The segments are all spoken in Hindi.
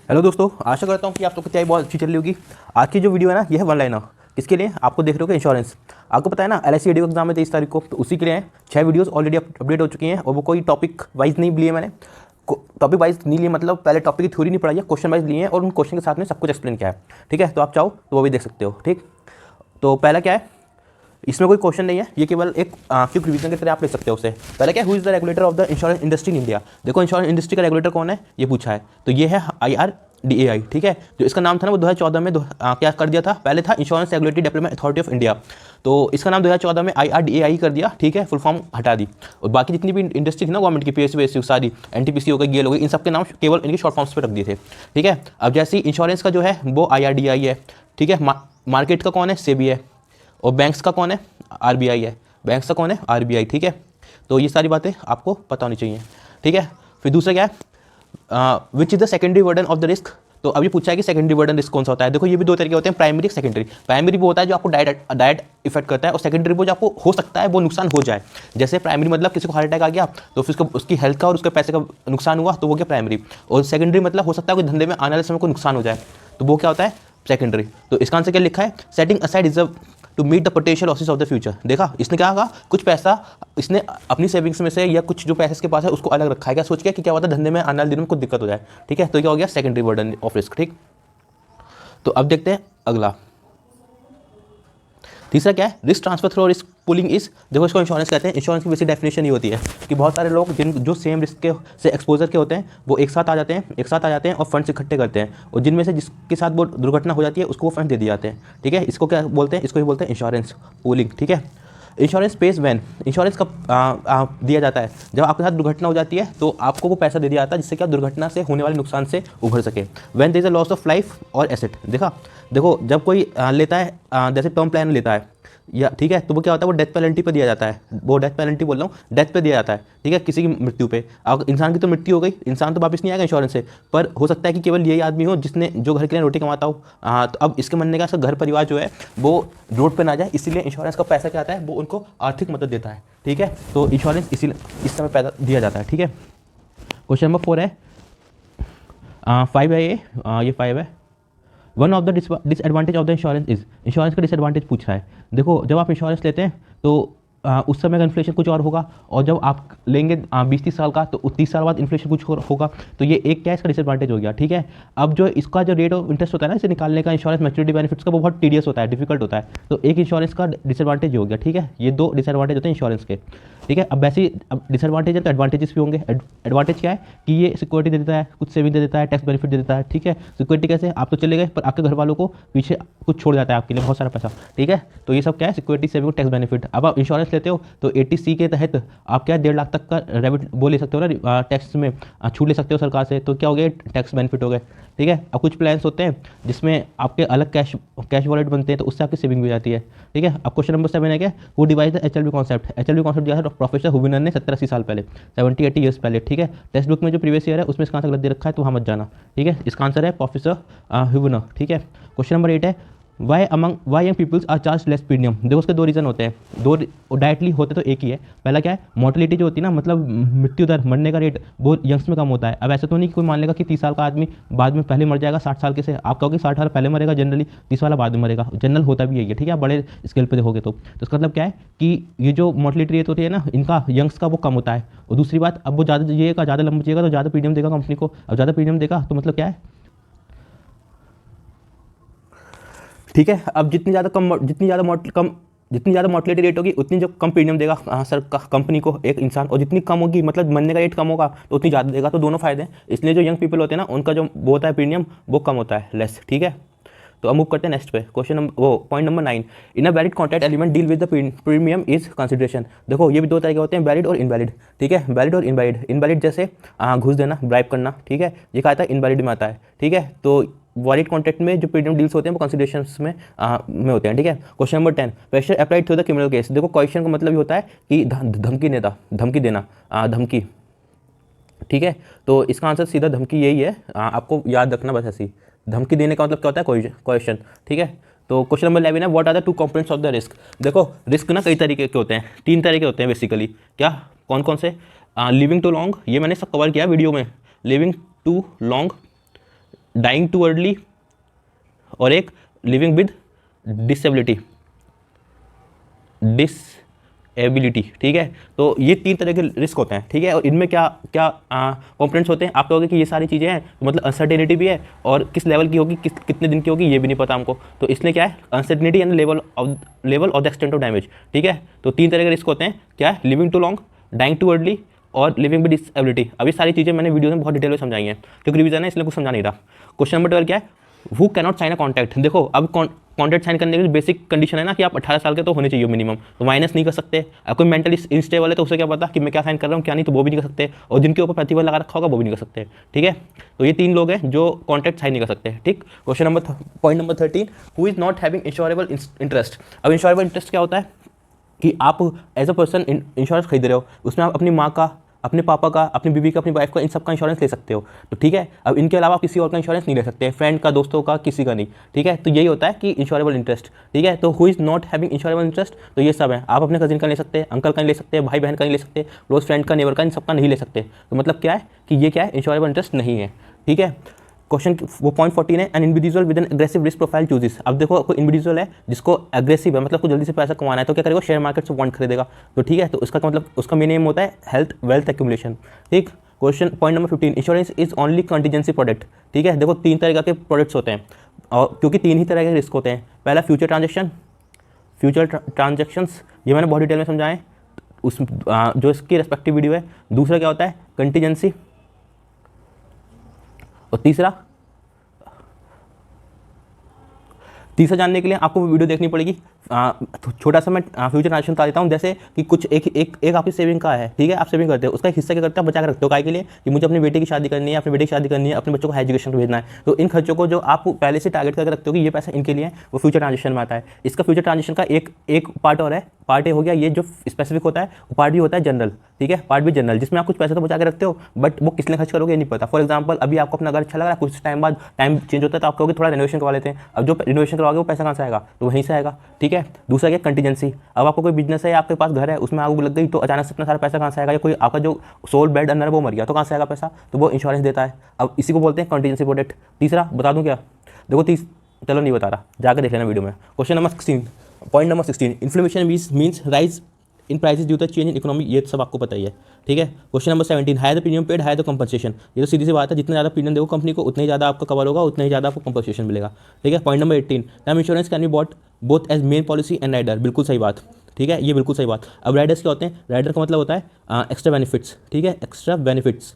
हेलो दोस्तों, आशा करता हूँ कि आप लोग की तैयारी बहुत अच्छी चल रही होगी। आज की जो वीडियो है ना, ये है वन लाइनर। किसके लिए आपको देख रहे हो? इंश्योरेंस। आपको पता है ना, LIC एडीओ एग्जाम है 23 तारीख को, तो उसी के लिए 6 वीडियोस ऑलरेडी अपडेट हो चुकी हैं। और वो कोई टॉपिक वाइज नहीं लिए मैंने, टॉपिक वाइज नहीं लिए, मतलब पहले टॉपिक की थ्योरी नहीं पढ़ाई है, क्वेश्चन वाइज लिए हैं और उन क्वेश्चन के साथ में सब कुछ एक्सप्लेन किया है। ठीक है, तो आप चाहो तो वो भी देख सकते हो। ठीक, तो पहला क्या है, इसमें कोई क्वेश्चन नहीं है, ये केवल एक क्विक रिवीजन की तरह आप ले सकते हो उसे। पहले क्या, who is the regulator of the insurance industry in India. देखो, इंश्योरेंस इंडस्ट्री का रेगुलेटर कौन है, ये पूछा है, तो ये है IRDAI। ठीक है, जो इसका नाम था ना, वो 2014 में क्या कर दिया था, पहले था insurance regulatory development authority of India, तो इसका नाम 2014 में IRDAI कर दिया। ठीक है, फुल फॉर्म हटा दी। और बाकी जितनी भी इंडस्ट्री थी ना गवर्नमेंट की, PSU सारी, NTPC हो गई, GL हो गई, इन सब के नाम केवल इनके शॉर्ट फॉर्म्स पे रख दिए थे। ठीक है, अब जैसे इंश्योरेंस का जो है वो IRDAI है। ठीक है, मार्केट का कौन है, SEBI है। और बैंक्स का कौन है, RBI है। बैंक्स का कौन है, RBI। ठीक है, तो ये सारी बातें आपको पता होनी चाहिए। ठीक है, फिर दूसरा क्या है, which is the secondary वर्डन of the risk. तो अभी पूछा है कि सेकेंडरी वर्डन रिस्क कौन सा होता है। देखो, ये भी दो तरीके होते हैं, प्राइमरी सेकेंडरी। प्राइमरी वो होता है जो आपको डायरेक्ट इफेक्ट करता है, और सेकेंडरी वो जो आपको हो सकता है वो नुकसान हो जाए। जैसे प्राइमरी मतलब किसी को हार्ट अटैक आ गया, तो फिर उसकी हेल्थ का और उसके पैसे का नुकसान हुआ, तो वो क्या प्राइमरी। और सेकेंडरी मतलब हो सकता है कि धंधे में आने वाले समय को नुकसान हो जाए, तो वो क्या होता है, सेकेंडरी। तो इसका आंसर क्या लिखा है, setting aside reserve to meet the potential losses of the future. देखा, इसने क्या कहा, कुछ पैसा इसने अपनी सेविंग्स में से या कुछ जो पैसे इसके पास है उसको अलग रखा है, क्या सोच के कि क्या होता है धंधे में आने वाले दिनों में कुछ दिक्कत हो जाए। ठीक है, तो क्या हो गया, सेकेंडरी बर्डन ऑफ रिस्क। ठीक, तो अब देखते हैं अगला। तीसरा क्या है, risk transfer through risk pulling is. देखो, इसको इंश्योरेंस कहते हैं। इंश्योरेंस की बेसिक डेफिनेशन ये होती है कि बहुत सारे लोग जो सेम रिस्क के से एक्सपोजर के होते हैं, वो एक साथ आ जाते हैं और फंड्स इकट्ठे करते हैं, और जिनमें से जिसके साथ वो दुर्घटना हो जाती है उसको वो फंड दे दिए जाते हैं। ठीक है, इसको क्या बोलते हैं, इसको ही बोलते हैं इंश्योरेंस पूलिंग। ठीक है, इंश्योरेंस पेज वैन, इंश्योरेंस कब दिया जाता है, जब आपके साथ दुर्घटना हो जाती है तो आपको वो पैसा दे दिया जाता है जिससे कि आप दुर्घटना से होने वाले नुकसान से उभर सके। When there is a loss of life और एसेट। देखो, जब कोई लेता है, जैसे टर्म प्लान लेता है या, ठीक है, तो वो क्या होता है, वो डेथ पेनल्टी पे दिया जाता है। वो डेथ पेनल्टी बोल रहा हूँ, डेथ पे दिया जाता है। ठीक है, किसी की मृत्यु पे। अब इंसान की तो मृत्यु हो गई, इंसान तो वापस नहीं आएगा इंश्योरेंस से, पर हो सकता है कि केवल यही आदमी हो जिसने जो घर के लिए रोटी कमाता हो। तो अब इसके मरने का घर परिवार जो है वो रोड पे ना जाए, इसीलिए इंश्योरेंस का पैसा क्या आता है, वो उनको आर्थिक मदद देता है। ठीक है, तो इंश्योरेंस इसीलिए इस समय पैसा दिया जाता है। ठीक है, क्वेश्चन नंबर 4 है, 5 है ये 5 है। One of the disadvantage of the insurance is. Insurance का डिसएडवांटेज पूछा है। देखो, जब आप इंश्योरेंस लेते हैं तो उस समय का इन्फ्लेशन कुछ और होगा, और जब आप लेंगे 20-30 साल का, तो 30 साल बाद इन्फ्लेशन कुछ और होगा। तो ये एक क्या इसका डिसएडवांटेज हो गया। ठीक है, अब जो इसका जो रेट ऑफ इंटरेस्ट होता है ना इसे निकालने का, इंश्योरेंस मैच्योरिटी बेनिफिट्स का, वो बहुत टीडियस होता है, डिफिकल्ट होता है। तो एक इंश्योरेंस का डिसएडवांटेज हो गया। ठीक है, ये 2 डिसएडवांटेज होते हैं इंश्योरेंस के। ठीक है, अब वैसे अब डिसएडवांटेज है तो एडवांटेजेस भी होंगे। एडवांटेज क्या है कि ये सिक्योरिटी दे देता है, कुछ सेविंग दे देता है, टैक्स बेनिफिट दे देता है। ठीक है, सिक्योरिटी कैसे, आप तो चले गए पर आपके घर वालों को पीछे कुछ छोड़ जाता है आपके लिए, बहुत सारा पैसा। ठीक है, तो ये सब क्या है, सिक्योरिटी, सेविंग, टैक्स बेनिफिट। अब आप इंश्योरेंस लेते हो तो 80C के तहत आप क्या 1.5 लाख तक का रेबिट वो ले सकते हो ना, टैक्स में छूट ले सकते हो सरकार से। तो क्या हो गया, टैक्स बेनिफिट हो गए। ठीक है, अब कुछ प्लान्स होते हैं जिसमें आपके अलग कैश वॉलेट बनते हैं, तो उससे आपकी सेविंग भी हो जाती है। ठीक है, अब क्वेश्चन नंबर 7 है क्या, वो device the HLB concept. HLB concept दिया था प्रोफेसर हुबिनर ने 70-80 साल पहले, 70-80 ईयर्स पहले। ठीक है, टेक्स्ट बुक में जो प्रीवियस ईयर है उसमें इसका आंसर गलत दे रखा है, तो वहाँ मत जाना। ठीक है, इसका आंसर है प्रोफेसर हुबिनर। ठीक है, क्वेश्चन नंबर 8 है, why young peoples are charge less premium. देखो, उसके 2 रीज़न होते हैं, 2 डायरेक्टली होते तो एक ही है। पहला क्या है, मोर्टेलिटी जो होती है ना, मतलब मृत्यु दर, मरने का रेट, वो यंग्स में कम होता है। अब ऐसा तो नहीं कि कोई मान लेगा कि 30 साल का आदमी बाद में पहले मर जाएगा 60 साल के से। आप कहोगे 60 साल पहले मरेगा जनरली, 30 वाला बाद में मरेगा, जनरल होता भी यही है। ठीक है, आप बड़े स्केल पर देखोगे तो इसका मतलब क्या है कि ये जो मोर्टेलिटी रेट होती है ना इनका, यंग्स का, वो कम होता है। और दूसरी बात, अब वो ज़्यादा जिएगा, ज़्यादा लंबा जिएगा तो ज़्यादा प्रीमियम देगा कंपनी को। अब ज़्यादा प्रीमियम देगा तो मतलब क्या है, ठीक है, अब जितनी ज़्यादा मोर्टेलिटी रेट होगी उतनी जो कम प्रीमियम देगा सर कंपनी को एक इंसान, और जितनी कम होगी मतलब मरने का रेट कम होगा तो उतनी ज़्यादा देगा। तो दोनों फायदे हैं, इसलिए जो यंग पीपल होते हैं ना उनका जो वो होता है प्रीमियम, वो कम होता है, लेस। ठीक है, तो अब मूव करते हैं नेक्स्ट पे। Question number point number 9, in a valid contract element deal with the premium is consideration. देखो, ये भी 2 तरह के होते हैं, वैलिड और इनवैलिड। ठीक है, वैलिड और इनवैलिड। इनवैलिड जैसे घूस देना, ब्राइब करना। ठीक है, ये कहा था इनवैलिड में आता है। ठीक है, तो वैलिड कॉन्ट्रैक्ट में जो प्रीमियम डील्स होते हैं वो कंसिडरेशंस में होते हैं। ठीक है, question number 10, pressure applied to the criminal case. देखो, क्वेश्चन का मतलब ये होता है कि धमकी देना, धमकी। ठीक है, तो इसका आंसर सीधा धमकी यही है, आपको याद रखना बस ऐसी। धमकी देने का मतलब क्या होता है, क्वेश्चन। ठीक है, तो क्वेश्चन नंबर 11 है, what are the 2 components of the risk. देखो, रिस्क ना कई तरीके के होते हैं, 3 तरह के होते हैं बेसिकली। क्या, कौन कौन से, लिविंग टू लॉन्ग, ये मैंने सब कवर किया वीडियो में। Living too long, dying too early और एक लिविंग विद डिसेबिलिटी, डिसेबिलिटी, ठीक है। तो ये 3 तरह के रिस्क होते हैं, ठीक है। और इनमें क्या क्या कॉम्पोनेंट्स होते हैं, आप कहोगे कि ये सारी चीज़ें हैं, तो मतलब अनसर्टेनिटी भी है, और किस लेवल की होगी, कितने दिन की होगी, ये भी नहीं पता हमको। तो इसलिए क्या है, uncertainty and level of the extent of damage, ठीक है। तो 3 तरह के रिस्क होते हैं, क्या है, living too long, dying too early और लिविंग विद डिसेबिलिटी। अभी सारी चीज़ें मैंने वीडियो में बहुत डिटेल में समझाई हैं, क्योंकि रिवीजन है इसलिए कुछ समझा नहीं रहा। क्वेश्चन नंबर 12 क्या है, who cannot sign a contract. देखो अब कॉन्ट्रैक्ट साइन करने की बेसिक कंडीशन है ना कि आप 18 साल के तो होने चाहिए मिनिमम, तो माइनस नहीं कर सकते। अब कोई मेंटली इंस्टेबल है तो उसे क्या पता कि मैं क्या साइन कर रहा हूँ क्या नहीं, तो वो भी नहीं कर सकते। और जिनके ऊपर प्रतिबंध लगा रखा होगा वो भी नहीं कर सकते, ठीक है। तो ये 3 लोग हैं जो कॉन्ट्रैक्ट साइन नहीं कर सकते, ठीक। Question number point number 13, who is not having insurable interest. अब इंश्योरेबल इंटरेस्ट क्या होता है कि आप एज अ पर्सन इंश्योरेंस खरीद रहे हो, उसमें आप अपनी माँ का, अपने पापा का, अपनी बीवी का, अपनी वाइफ का, इन सब का इंश्योरेंस ले सकते हो, तो ठीक है। अब इनके अलावा आप किसी और का इंश्योरेंस नहीं ले सकते, फ्रेंड का, दोस्तों का, किसी का नहीं, ठीक है। तो यही होता है कि इंश्योरेबल इंटरेस्ट, ठीक है। तो who is not having insurable interest, तो ये सब है, आप अपने कजिन का ले सकते हैं, अंकल का नहीं ले सकते, भाई बहन का नहीं ले सकते, क्लोज फ्रेंड का, नेबर का, इन सब का नहीं ले सकते। तो मतलब क्या है कि ये क्या है, इंश्योरेबल इंटरेस्ट नहीं है, ठीक है। क्वेश्चन वो पॉइंट 14 है, an individual with N aggressive risk profile chooses. अब देखो कोई इंडिविजुअल है जिसको एग्रेसिव है, मतलब को जल्दी से पैसा कमाना है, तो क्या करेगा, शेयर मार्केट से बॉन्ड खरीदेगा, तो ठीक है। तो उसका मतलब उसका मेन एम होता है हेल्थ वेल्थ एक्यूमुलेशन, ठीक। Question point number 15, insurance is only contingency product, ठीक है। देखो 3 तरह के प्रोडक्ट्स होते हैं, और क्योंकि 3 ही तरह के रिस्क होते हैं। पहला फ्यूचर ट्रांजेक्शंस, ये मैंने बहुत डिटेल में समझाएं, उस जो इसकी रेस्पेक्टिव वीडियो है। दूसरा क्या होता है, कंटीजेंसी, और तीसरा जानने के लिए आपको वो वीडियो देखनी पड़ेगी। छोटा सा मैं फ्यूचर ट्रांजेक्शन बता देता हूँ, जैसे कि कुछ एक आपकी सेविंग का है, ठीक है। आप सेविंग करते हो, उसका एक हिस्सा क्या करते हो, बचा के रखते हो, काय के लिए, कि मुझे अपनी बेटी की शादी करनी है, अपनी बेटी की शादी करनी है, अपने बच्चों को एजुकेशन को भेजना है। तो इन खर्चों को जो आप पहले से टारगेट करके रखते हो कि ये पैसा इनके लिए है, वो फ्यूचर ट्रांजेक्शन में आता है। इसका फ्यूचर ट्रांजेक्शन का एक पार्ट और है, पार्ट ए हो गया ये जो स्पेसिफिक होता है, वो पार्ट भी होता है जनरल, ठीक है। पार्ट भी जनरल, जिसमें आप कुछ पैसे तो बचा के रखते हो, बट वो किसने खर्च करोगे ये नहीं पता। फॉर एग्जाम्पल, अभी आपको अपना घर अच्छा लग रहा है, कुछ टाइम बाद टाइम चेंज होता है तो आप कहोगे थोड़ा रिनोवेशन करवा लेते हैं। अब जो रिनोवेशन करवाओगे वो पैसा कहाँ से आएगा, तो वहीं से आएगा, ठीक है। दूसरा क्या, कंटीजेंसी। अब आपको कोई बिजनेस है, आपके पास घर है, उसमें आग लग गई, तो अचानक से इतना सारा पैसा कहाँ से आएगा, या कोई आपका जो सोल बेड अंदर है वो मर गया, तो कहाँ से आएगा पैसा, तो वो इंश्योरेंस देता है। अब इसी को बोलते हैं कंटीजेंसी प्रोडक्ट। तीसरा बता दूं क्या, देखो चलो नहीं बता रहा, जाकर देख लेना वीडियो में। Question number 16, point number 16, inflation means rise in prices due to change in economy, ये सब आपको पता ही है, ठीक है। Question number 17, higher the premium paid higher the compensation. ये तो सीधी सी बात है, जितना ज़्यादा प्रीमियम दोगे कंपनी को, उतना ही ज़्यादा आपका कवर होगा, उतना ही ज़्यादा आपको कंपनसेशन मिलेगा, ठीक है। Point number 18, term insurance can be bought both as main policy and rider, बिल्कुल सही बात, ठीक है, ये बिल्कुल सही बात। अब राइडर्स क्या होते हैं, राइडर का मतलब होता है एक्स्ट्रा बेनिफिट्स, ठीक है, एक्स्ट्रा बेनिफिट्स,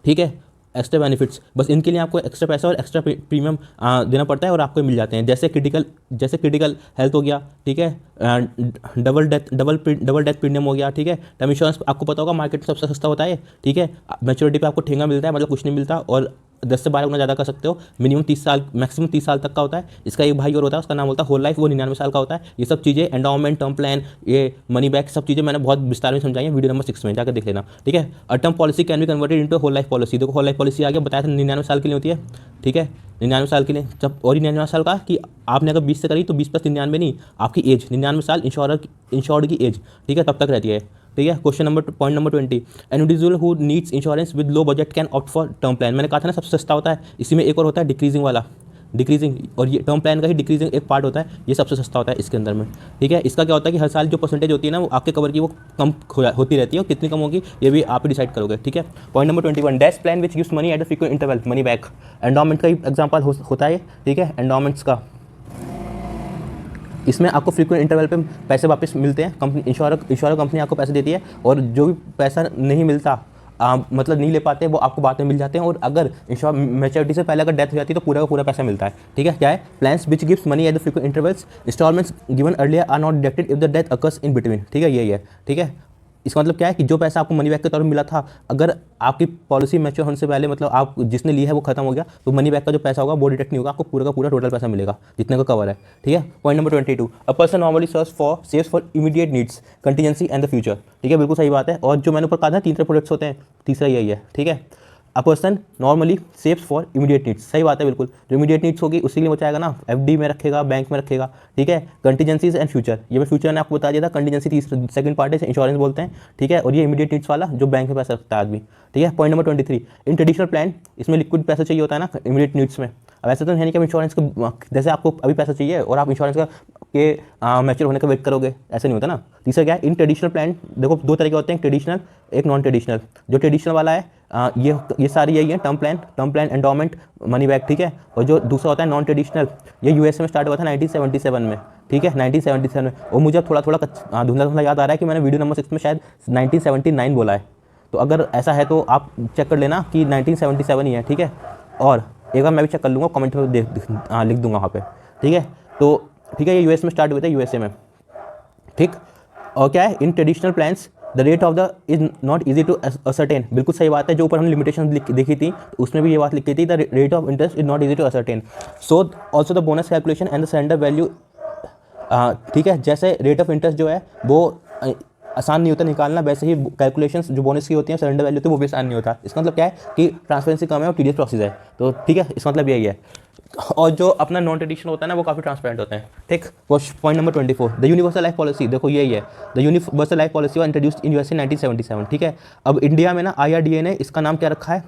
ठीक है, एक्स्ट्रा बेनिफिट्स, बस इनके लिए आपको एक्स्ट्रा पैसा और एक्स्ट्रा प्रीमियम देना पड़ता है और आपको मिल जाते हैं। जैसे क्रिटिकल हेल्थ हो गया, ठीक है, डबल डेथ प्रीमियम हो गया, ठीक है। टर्म इंश्योरेंस आपको पता होगा मार्केट में सबसे सस्ता होता है, ठीक है। मैच्योरिटी पे आपको ठेंगा मिलता है, मतलब कुछ नहीं मिलता, और 10 से 12 गुना ज़्यादा कर सकते हो, मिनिमम 30 साल, मैक्सिमम 30 साल तक का होता है। इसका एक भाई और होता है, उसका नाम होता है होल लाइफ, वो 99 साल का होता है। ये सब चीज़ें, एंडाउमेंट, टर्म प्लान, ये मनी बैक, सब चीज़ें मैंने बहुत विस्तार में समझाई है, वीडियो नंबर 6 में जाकर देख लेना, ठीक है। A term policy can be converted into whole life policy. देखो होल लाइफ पॉलिसी आ गया, बताया था 99 साल के लिए होती है, ठीक है, 99 साल के लिए। जब और 99 साल का कि आपने अगर 20 से करी तो 20 + 99 नहीं, आपकी एज 99 साल इंश्योर्ड की एज, ठीक है, तब तक रहती है, ठीक है। Question number point number 20, an individual who needs insurance with low budget can opt for term plan. मैंने कहा था ना सबसे सस्ता होता है, इसी में एक और होता है डिक्रीजिंग वाला, डिक्रीजिंग, और ये टर्म प्लान का ही डिक्रीजिंग एक पार्ट होता है, ये सबसे सस्ता होता है इसके अंदर में, ठीक है। इसका क्या होता है कि हर साल जो परसेंटेज होती है ना वो आपके कवर की वो कम होती रहती है, और कितनी कम होगी ये भी आप डिसाइड करोगे, ठीक है। Point number 21, dash plan which gives money at the frequent interval, money back. Endowment का एग्जाम्पल होता है, ठीक है, एंडोमेंट्स का, इसमें आपको फ्रीक्वेंट इंटरवल पे पैसे वापस मिलते हैं, कंपनी इंश्योर कंपनी आपको पैसे देती है, और जो भी पैसा नहीं मिलता, मतलब नहीं ले पाते, वो आपको बाद में मिल जाते हैं। और अगर इंश्योर मैच्योरिटी से पहले अगर डेथ हो जाती है तो पूरा का पूरा पैसा मिलता है, ठीक है। क्या है, plans which gives money at the frequent intervals, instalments given earlier are not deducted if the death occurs in between, ठीक है, यही है, ठीक है। इसका मतलब क्या है कि जो पैसा आपको मनी बैक के तौर पर मिला था, अगर आपकी पॉलिसी मैच्योर होने से पहले, मतलब आप जिसने ली है वो खत्म हो गया, तो मनी बैक का जो पैसा होगा वो डिडक्ट नहीं होगा, आपको पूरा का पूरा टोटल पैसा मिलेगा जितने का कवर है, ठीक है। Point number 22, a person normally saves for immediate needs, contingency and the future, ठीक है, बिल्कुल सही बात है। और जो मैंने ऊपर कहा था 3 तरह प्रोडक्ट्स होते हैं, तीसरा यही है, ठीक है। A person normally saves for immediate needs, सही बात है बिल्कुल, जो इमीडिएट नीड्स होगी उसी के लिए वो चाहेगा ना, एफडी में रखेगा, बैंक में रखेगा, ठीक है। कंटीजेंसीज एंड फ्यूचर, ये मैं फ्यूचर ने आपको बता दिया था, कंटीजेंसी सेकंड पार्ट है, इंश्योरेंस बोलते हैं, ठीक है। और ये इमीडिएट नीड्स वाला जो बैंक में पैसा रखता है आदमी, ठीक है। Point number 23, in traditional plan, इसमें लिक्विड पैसा चाहिए होता है ना इमीडिएट नीड्स में। अब ऐसा तो है नहीं कि इंश्योरेंस को, जैसे आपको अभी पैसा चाहिए और आप इंश्योरेंस का के मैच्योर होने का वेट करोगे, ऐसा नहीं होता ना। तीसरा क्या है, इन ट्रेडिशनल प्लान, देखो दो तरह के होते हैं, ट्रेडिशनल एक नॉन ट्रेडिशनल। जो ट्रेडिशनल वाला है ये सारी यही है, term plan endowment money back, ठीक है। और जो दूसरा होता है नॉन ट्रेडिशनल, ये यूएसए में स्टार्ट हुआ था 1977 में, ठीक है, 1977 में। और मुझे थोड़ा थोड़ा धुंधला याद आ रहा है कि मैंने वीडियो नंबर 6 में शायद 1979 बोला है, तो अगर ऐसा है तो आप चेक कर लेना कि 1977 ही है, ठीक है। और एक बार मैं भी चेक कर लूँगा, कमेंट में लिख दूंगा वहाँ पे, ठीक है। तो ठीक है, ये यूएस में स्टार्ट हुए थे, यूएसए में, ठीक। और क्या है, in traditional plans the rate of the is not easy to ascertain, बिल्कुल सही बात है, जो ऊपर हमने लिमिटेशन देखी थी तो उसमें भी ये बात लिखी थी, the rate of interest is not easy to ascertain, so also the bonus calculation and the surrender value, ठीक है। जैसे रेट ऑफ इंटरेस्ट जो है वो आसान नहीं होता निकालना, वैसे ही कैलकुलेशंस जो बोनस की होती हैं, सरेंडर वैल्यू होती है, वो भी आसान नहीं होता। इसका मतलब क्या है कि ट्रांसपेरेंसी कम है और टीडीएस प्रोसेस है, तो ठीक है, इसका मतलब यही है। और जो अपना नॉन ट्रेडिशनल होता है ना वो काफ़ी ट्रांसपेरेंट होते हैं, ठीक। Point number 24, the universal life policy, देखो यही है, the universal life policy was introduced in USA 1977, ठीक है। अब इंडिया में ना IRDA ने इसका नाम क्या रखा है,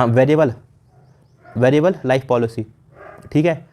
वेरिएबल लाइफ पॉलिसी, ठीक है।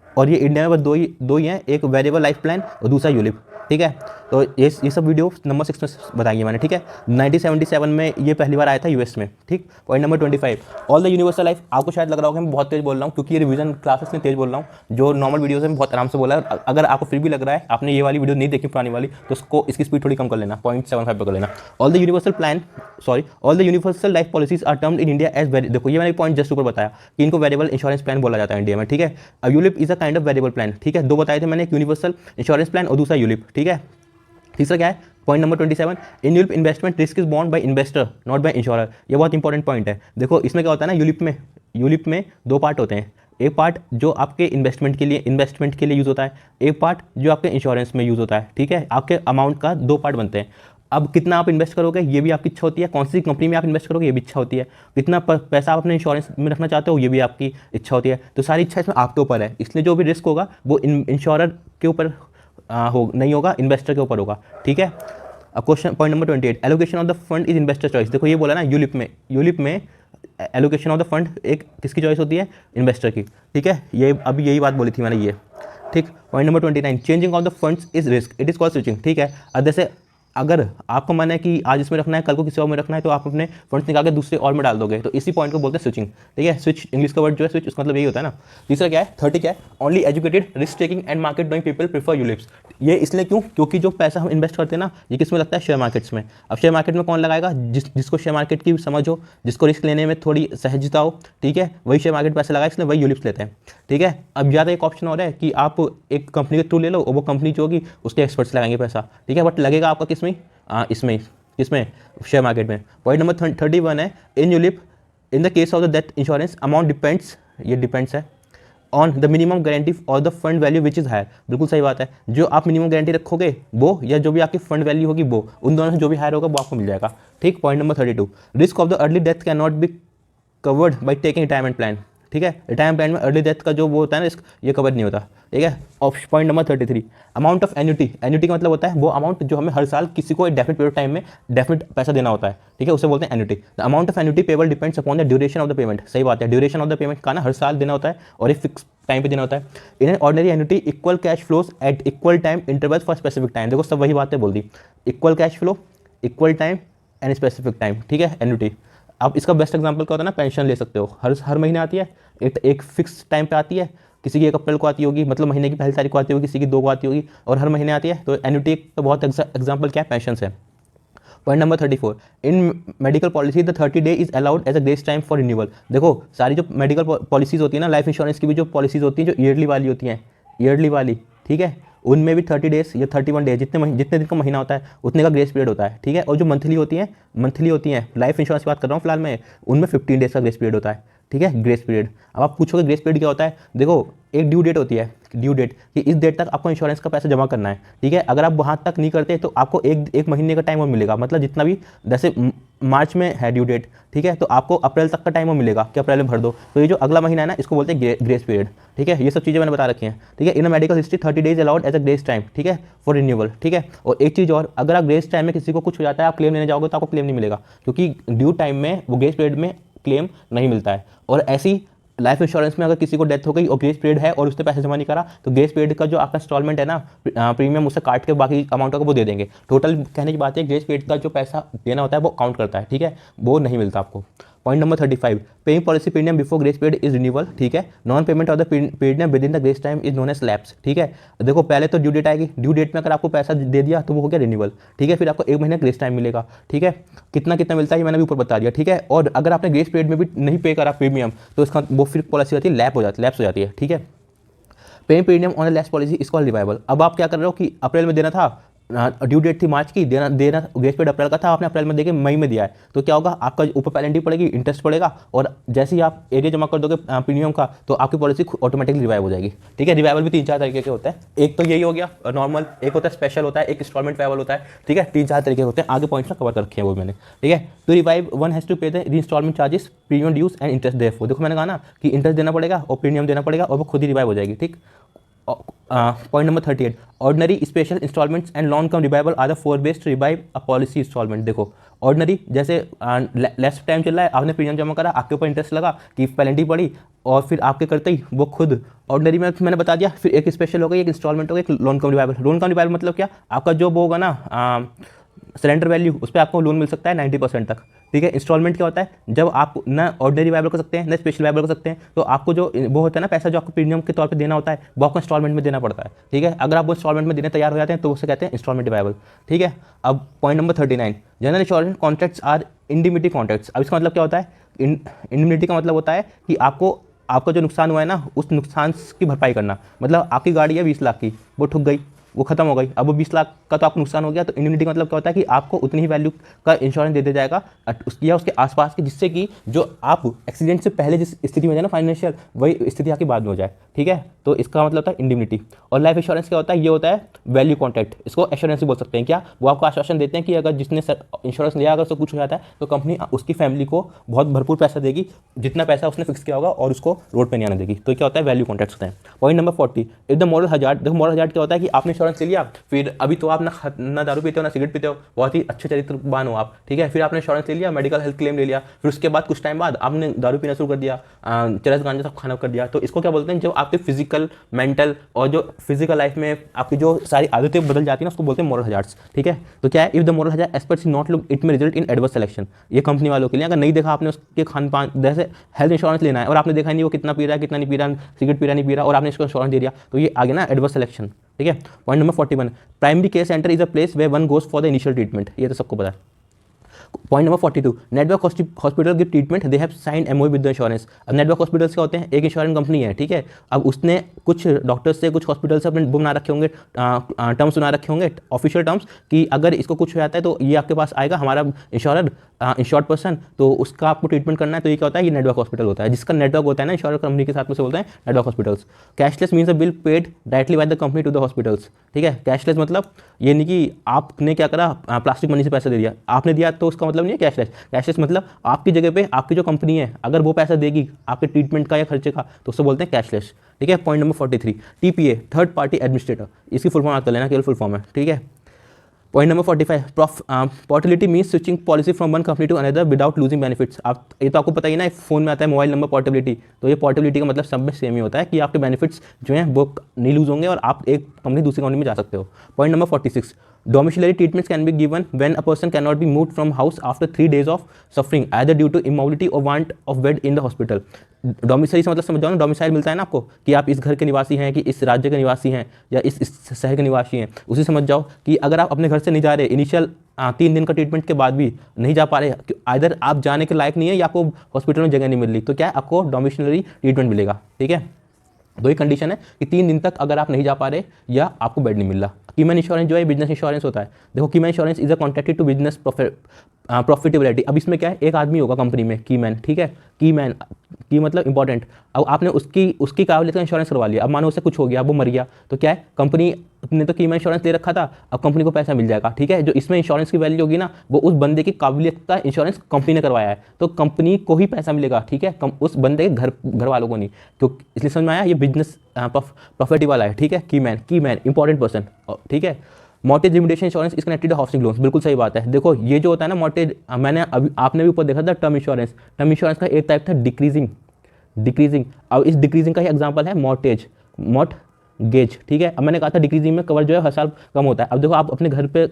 और ये इंडिया में बस दो ही हैं, एक वेरिएबल लाइफ प्लान और दूसरा यूलिप, ठीक है। तो ये सब वीडियो नंबर 6 में बताएंगे मैंने, ठीक है। 1977 में ये पहली बार आया था यूएस में, ठीक। Point number 25, all the universal life, आपको शायद लग रहा होगा मैं बहुत तेज बोल रहा हूँ क्योंकि ये रिवीजन क्लासेस में तेज बोल रहा हूँ, जो नॉर्मल वीडियोस में बहुत आराम से बोला है। अगर आपको फिर भी लग रहा है आपने ये वाली वीडियो नहीं देखी पुरानी वाली, तो उसको इसकी स्पीड थोड़ी कम कर लेना, 0.75 पर कर लेना। All the universal life policies are termed in India as, देखो ये मैंने पॉइंट जस्ट ऊपर बताया कि इनको वेरिएबल इंश्योरेंस प्लान बोला जाता है इंडिया में, ठीक है। अब ULIP is a kind of variable plan, ठीक है, दो बताए थे मैंने, एक यूनिवर्सल इंश्योरेंस प्लान और दूसरा यूलिप, ठीक है। तीसरा क्या है, point number 27, in ULIP investment risk is bond by investor not by insurer, ये बहुत इंपॉर्टेंट पॉइंट है। देखो इसमें क्या होता है ना, यूलिप में दो पार्ट होते हैं, एक पार्ट जो आपके इन्वेस्टमेंट के लिए यूज़ होता है, एक पार्ट जो आपके इंश्योरेंस में यूज़ होता है, ठीक है। आपके अमाउंट का दो पार्ट बनते हैं। अब कितना आप इन्वेस्ट करोगे ये भी आपकी इच्छा होती है, कौन सी कंपनी में आप इन्वेस्ट करोगे ये भी इच्छा होती है, कितना पैसा आप अपने इंश्योरेंस में रखना चाहते हो ये भी आपकी इच्छा होती है। तो सारी इच्छा इसमें आपके ऊपर है, इसलिए जो भी रिस्क होगा वो इंश्योरर के ऊपर नहीं होगा, इन्वेस्टर के ऊपर होगा, ठीक है। अब question point number 28, allocation of the fund is investor choice, देखो ये बोला ना, यूलिप में एलोकेशन ऑफ द फंड एक किसकी चॉइस होती है, इन्वेस्टर की, ठीक है। ये अभी यही बात बोली थी मैंने, ये ठीक। Point number 29, changing of the funds is risk, it is called switching, ठीक है। अब जैसे अगर आपको मन है कि आज इसमें रखना है कल को किसी और में रखना है, तो आप अपने फंड्स निकाल के दूसरे और में डाल दोगे, तो इसी पॉइंट को बोलते हैं स्विचिंग, ठीक है। स्विच इंग्लिश का वर्ड जो है स्विच, उसका मतलब यही होता है ना। तीसरा क्या है, 30 क्या है, only educated risk taking and market doing people prefer ULIPs, ये इसलिए क्यों, क्योंकि जो पैसा हम इन्वेस्ट करते हैं ना ये किस में लगता है, शेयर मार्केट्स में। अब शेयर मार्केट में कौन लगाएगा, जिसको शेयर मार्केट की समझ हो, जिसको रिस्क लेने में थोड़ी सहजता हो, ठीक है, वही शेयर मार्केट पैसे लगाए, इसलिए वही यूलिप्स लेते हैं, ठीक है। अब ज़्यादा एक ऑप्शन और है कि आप एक कंपनी के थ्रू ले लो और वो कंपनी जो होगी उसके एक्सपर्ट्स लगाएंगे पैसा, ठीक है, बट लगेगा आपका किसमें, इसमें शेयर मार्केट में। पॉइंट नंबर 31 है, in ULIP in the case of the death insurance amount depends, ये डिपेंड्स है ऑन द मिनिमम गारंटी और the fund value which is higher, बिल्कुल सही बात है, जो आप मिनिमम गारंटी रखोगे वो या जो भी आपकी फंड वैल्यू होगी वो, उन दोनों से जो भी हायर होगा वो आपको मिल जाएगा, ठीक। Point number 32, risk of the early death can not be covered by taking retirement plan, ठीक है। रिटायरमेंट प्लान में अर्ली डेथ का जो वो होता है ना रिस्क, ये कवर नहीं होता, ठीक है। Point number 33, amount of annuity का मतलब होता है वो अमाउंट जो हमें हर साल किसी को एक डेफिनेट पीरियड टाइम में डेफिनेट पैसा देना होता है, ठीक है, उसे बोलते हैं annuity. The amount of annuity payable depends upon the duration of the payment, सही बात है, ड्यूरेशन ऑफ द पेमेंट का ना हर साल देना होता है और एक फिक्स टाइम पे देना होता है। In an ordinary annuity equal cash flows at equal time intervals for specific time, देखो सब वही बातें बोल दी, equal cash flow, equal time and specific time, ठीक है, एन्युटी। अब इसका बेस्ट एग्जांपल क्या होता है ना, पेंशन ले सकते हो, हर महीने आती है, एक फिक्स टाइम पे आती है, किसी की 1 अप्रैल को आती होगी, मतलब महीने की पहली तारीख को आती होगी, किसी की 2 को आती होगी, और हर महीने आती है, तो एन्युटी तो बहुत एग्जांपल क्या है, पेंशन है। Point number 34, in medical policy the 30 day is allowed as a grace time for renewal, देखो सारी जो मेडिकल पॉलिसीज होती है ना, लाइफ इंश्योरेंस की भी जो पॉलिसीज होती हैं जो ईयरली वाली होती हैं, ईयरली वाली, ठीक है, उनमें भी 30 डेज या 31 डेज जितने दिन का महीना होता है उतने का ग्रेस पीरियड होता है, ठीक है। और जो मंथली होती हैं लाइफ इंश्योरेंस की बात कर रहा हूँ फिलहाल मैं, उनमें 15 डेज का ग्रेस पीरियड होता है, ठीक है, ग्रेस पीरियड। अब आप पूछोगे ग्रेस पीरियड क्या होता है, देखो एक ड्यू डेट होती है ड्यू डेट कि इस डेट तक आपको इंश्योरेंस का पैसा जमा करना है, ठीक है। अगर आप वहाँ तक नहीं करते तो आपको एक महीने का टाइम और मिलेगा, मतलब जितना भी, जैसे मार्च में है ड्यू डेट, ठीक है, तो आपको अप्रैल तक का टाइम और मिलेगा कि अप्रैल में भर दो। तो ये जो अगला महीना है ना, इसको बोलते हैं ग्रेस पीरियड, ठीक है। ये सब चीज़ें मैंने बता रखी हैं, ठीक है। In medical history 30 days allowed as a grace time, ठीक है, फॉर रिन्यूअल, ठीक है। और एक चीज़ और, अगर आप ग्रेस टाइम में किसी को कुछ हो जाता है, आप क्लेम लेने जाओगे तो आपको क्लेम नहीं मिलेगा, क्योंकि ड्यू टाइम में वो ग्रेस पीरियड में क्लेम नहीं मिलता है। और ऐसी लाइफ इंश्योरेंस में अगर किसी को डेथ हो गई और ग्रेस पीरियड है और उसने पैसे जमा नहीं करा, तो ग्रेस पीरियड का जो आपका इंस्टॉलमेंट है ना, प्रीमियम, उससे काट के बाकी अमाउंट का वो दे देंगे। टोटल कहने की बात है, ग्रेस पीरियड का जो पैसा देना होता है वो काउंट करता है, ठीक है, वो नहीं मिलता आपको। Point number 35, paying policy premium before grace period is renewal, ठीक है। Non payment of the premium within the grace time is known as lapse, ठीक है। देखो पहले तो ड्यू डेट आएगी, ड्यू डेट में अगर आपको पैसा दे दिया तो वो हो गया रिन्यूअल, ठीक है। फिर आपको एक महीने ग्रेस टाइम मिलेगा, ठीक है। कितना कितना मिलता है ये मैंने भी ऊपर बता दिया, ठीक है। और अगर आपने ग्रेस पीरियड में भी नहीं पे करा प्रीमियम, तो इसका वो फिर पॉलिसी होती है लैप्स हो जाती है, ठीक है। Paying premium on lapse policy is called revival. अब आप क्या कर रहे हो कि अप्रैल में देना था, ड्यू डेट थी मार्च की, देना ग्रेस पीरियड अप्रैल का था, आपने अप्रैल में देके मई में दिया है, तो क्या होगा, आपका ऊपर पेनल्टी पड़ेगी, इंटरेस्ट पड़ेगा, और जैसे ही आप एरिया जमा कर दोगे प्रीमियम का, तो आपकी पॉलिसी ऑटोमेटिकली रिवाइव हो जाएगी, ठीक है। रिवाइवल भी 3-4 तरीके के होते हैं, एक तो यही हो गया नॉर्मल, एक होता है स्पेशल होता है, एक इंस्टॉलमेंट रिवाइवल होता है, ठीक है। 3-4 तरीके होते हैं, आगे पॉइंट्स में कवर कर रखे हैं वो मैंने, ठीक है। तो revive one has to pay the installment charges, premium dues and interest therefore. देखो मैंने कहा ना कि इंटरेस्ट देना पड़ेगा और प्रीमियम देना पड़ेगा और वो खुद ही रिवाइव हो जाएगी, ठीक। Point number 38, ordinary, special, installments and long term revival are the 4 ways to revive a policy installment. देखो ऑर्डिनरी, जैसे लेस टाइम चल रहा है, आपने प्रीमियम जमा करा, आपके ऊपर इंटरेस्ट लगा कि पेनल्टी पड़ी, और फिर आपके करते ही वो खुद ऑर्डिनरी में मैंने बता दिया। फिर एक स्पेशल हो गई, एक इंस्टॉलमेंट हो गई, एक long term revival. Long term revival मतलब क्या, आपका जो वो होगा ना सरेंडर वैल्यू, उस पर आपको लोन मिल सकता है 90% तक, ठीक है। इंस्टॉलमेंट क्या होता है, जब आप ना ऑर्डिनरी रिवाइवल कर सकते हैं ना स्पेशल रिवाइवल कर सकते हैं, तो आपको जो वो होता है ना पैसा जो आपको प्रीमियम के तौर पे देना होता है, वो आपको इंस्टॉलमेंट में देना पड़ता है, ठीक है। अगर आप वो इंस्टॉलमेंट में देने तैयार हो जाते हैं तो उसे कहते हैं इंस्टॉलमेंट रिवाइवल, ठीक है। अब point number 39, general insurance contracts are indemnity contracts. अब इसका मतलब क्या होता है, इंडिमिनिटी का मतलब होता है कि आपका जो नुकसान हुआ है ना, उस नुकसान की भरपाई करना। मतलब आपकी गाड़ी है 20 लाख की, वो ठुक गई, वो खत्म हो गई, अब वो 20 लाख का तो आपको नुकसान हो गया, तो इंडिमिनिटी का मतलब क्या होता है कि आपको उतनी ही वैल्यू का इंश्योरेंस दे दिया जाएगा या उसके आसपास की, जिससे कि जो आप एक्सीडेंट से पहले जिस स्थिति में जाए ना फाइनेंशियल, वही स्थिति आपकी बाद में हो जाए, ठीक है। तो इसका मतलब होता है इंडिमिनिटी। और लाइफ इंश्योरेंस क्या होता है, ये होता है वैल्यू कॉन्ट्रैक्ट, इसको एश्योरेंस भी बोल सकते हैं। क्या, वो आपको आश्वासन देते हैं कि अगर जिसने इंश्योरेंस लिया अगर उसको कुछ हो जाता है तो कंपनी उसकी फैमिली को बहुत भरपूर पैसा देगी, जितना पैसा उसने फिक्स किया होगा, और उसको रोड पे नहीं आने देगी। तो क्या होता है, वैल्यू कॉन्ट्रैक्ट्स होते हैं। Point number 40, if the moral hazard. देखो मॉरल हजार्ड क्या होता है कि आपने इंश्योरेंस ले लिया, फिर अभी तो आप ना दारू पीते हो ना सिगरेट पीते हो, बहुत ही अच्छे चरित्रवान हो आप, ठीक है। फिर आपने इंश्योरेंस ले लिया, मेडिकल हेल्थ क्लेम ले लिया, फिर उसके बाद कुछ टाइम बाद आपने दारू पीना शुरू कर दिया, चरस गांजा सब खाना कर दिया। तो इसको क्या बोलते हैं, जब आपके फिजिकल, मेंटल और जो फिजिकल लाइफ में आपकी जो सारी आदतें बदल जाती है ना, उसको बोलते हैं मॉरल हजार्ड्स, ठीक है। तो क्या है, if the moral hazard experts not look, it में रिजल्ट इन एडवर्स सिलेक्शन। ये कंपनी वालों के लिए, अगर नहीं देखा आपने उसके खान पान, जैसे हेल्थ इंश्योरेंस लेना है और आपने देखा नहीं वो कितना पी रहा है, कितना नहीं पी रहा, सिगरेट पी रहा नहीं पी रहा, और आपने इसको इंश्योरेंस दे दिया, तो ये आगे ना एडवर्स सिलेक्शन, ठीक है। Point number 41, primary care center is a place way one goes for the initial treatment. ये तो सबको पता है। Point number 42, network hospital give treatment, they have sign MOU with the insurance. अब नेटवर्क हॉस्पिटल्स क्या होते हैं, एक इंश्योरेंस कंपनी है, ठीक है। अब उसने कुछ डॉक्टर्स से, कुछ हॉस्पिटल से अपने बुक बना रखे होंगे, टर्म्स बना रखे होंगे, ऑफिशियल टर्म्स, कि अगर इसको कुछ हो जाता है तो ये आपके पास आएगा, हमारा इंश्योरर इंश्योर्ड पर्सन, तो उसका आपको ट्रीटमेंट करना है। तो ये क्या होता है, ये नेटवर्क हॉस्पिटल होता है, जिसका नेटवर्क होता है ना इंश्योरेंस कंपनी के साथ में, से बोलते हैं network hospitals. Cashless means a bill paid directly by the company to the hospitals, ठीक है। कैशलेस मतलब ये नहीं कि आपने क्या करा, प्लास्टिक मनी से पैसा दे दिया, आपने दिया तो उसका मतलब नहीं है कैशलेस। कैशलेस मतलब आपकी जगह पे आपकी जो कंपनी है अगर वो पैसा देगी आपके ट्रीटमेंट का या खर्चे का, तो उसको बोलते हैं कैशलेस, ठीक है। Point number 43, TPA, third party administrator, इसकी फुल फॉर्म याद कर लेना, केवल फुल फॉर्म है, ठीक है। Point number 45, portability means switching policy from one company to another without losing benefits. आप ये तो आपको पता ही ना, फोन में आता है मोबाइल नंबर पोर्टेबिलिटी, तो ये पोर्टेबिलिटी का मतलब सब में सेम ही होता है कि आपके बेनिफिट्स जो हैं वो नहीं लूज होंगे और आप एक कंपनी दूसरी कंपनी में जा सकते हो। Point number 46, domiciliary treatments can be given when a person cannot be moved from house after 3 days of suffering either due to immobility or want of bed in the hospital। Domicile से मतलब समझ जाओ ना, डोमिसाइल मिलता है ना आपको कि आप इस घर के निवासी हैं, कि इस राज्य के निवासी हैं, या इस शहर के निवासी हैं। उसी समझ जाओ कि अगर आप अपने घर से नहीं जा रहे, इनिशियल 3 दिन का ट्रीटमेंट के बाद भी नहीं जा पा रहे, आइदर आप जाने के लायक नहीं है या आपको हॉस्पिटल में जगह नहीं मिल रही, तो क्या है, आपको डोमिशनरी ट्रीटमेंट मिलेगा, ठीक है। दो ही कंडीशन है कि 3 दिन तक अगर आप नहीं जा पा रहे या आपको बेड नहीं मिल रहा। कीमैन इंश्योरेंस जो है बिजनेस इंश्योरेंस होता है। देखो keyman insurance is a contracted to business profitability. अब इसमें क्या है, एक आदमी होगा कंपनी में, की मैन, ठीक है, की मैन, की मतलब इंपॉर्टेंट। अब आपने उसकी काबिलियत का इंश्योरेंस करवा लिया, अब मानो उससे कुछ हो गया, वो मर गया, तो क्या है, कंपनी ने तो की मैन इंश्योरेंस दे रखा था, अब कंपनी को पैसा मिल जाएगा, ठीक है। जो इसमें इंश्योरेंस की वैल्यू होगी ना, वो उस बंदे की काबिलियत का इंश्योरेंस कंपनी ने करवाया है, तो कंपनी को ही पैसा मिलेगा, ठीक है, उस बंदे के घर वालों को नहीं। क्योंकि इसलिए समझ में आया, ये बिजनेस प्रॉफिट वाला है, ठीक है। की मैन इंपॉर्टेंट पर्सन, ठीक है। Mortgage limitation insurance is connected housing loans, बिल्कुल सही बात है। देखो ये जो होता है ना मॉर्टेज, मैंने अभी आपने भी ऊपर देखा था टर्म इंश्योरेंस, टर्म इंश्योरेंस का एक टाइप था डिक्रीजिंग। अब इस डिक्रीजिंग का ही एग्जांपल है मॉर्टगेज, ठीक है। अब मैंने कहा था डिक्रीजिंग में कवर जो है हर साल कम होता है। अब देखो आप अपने घर पे,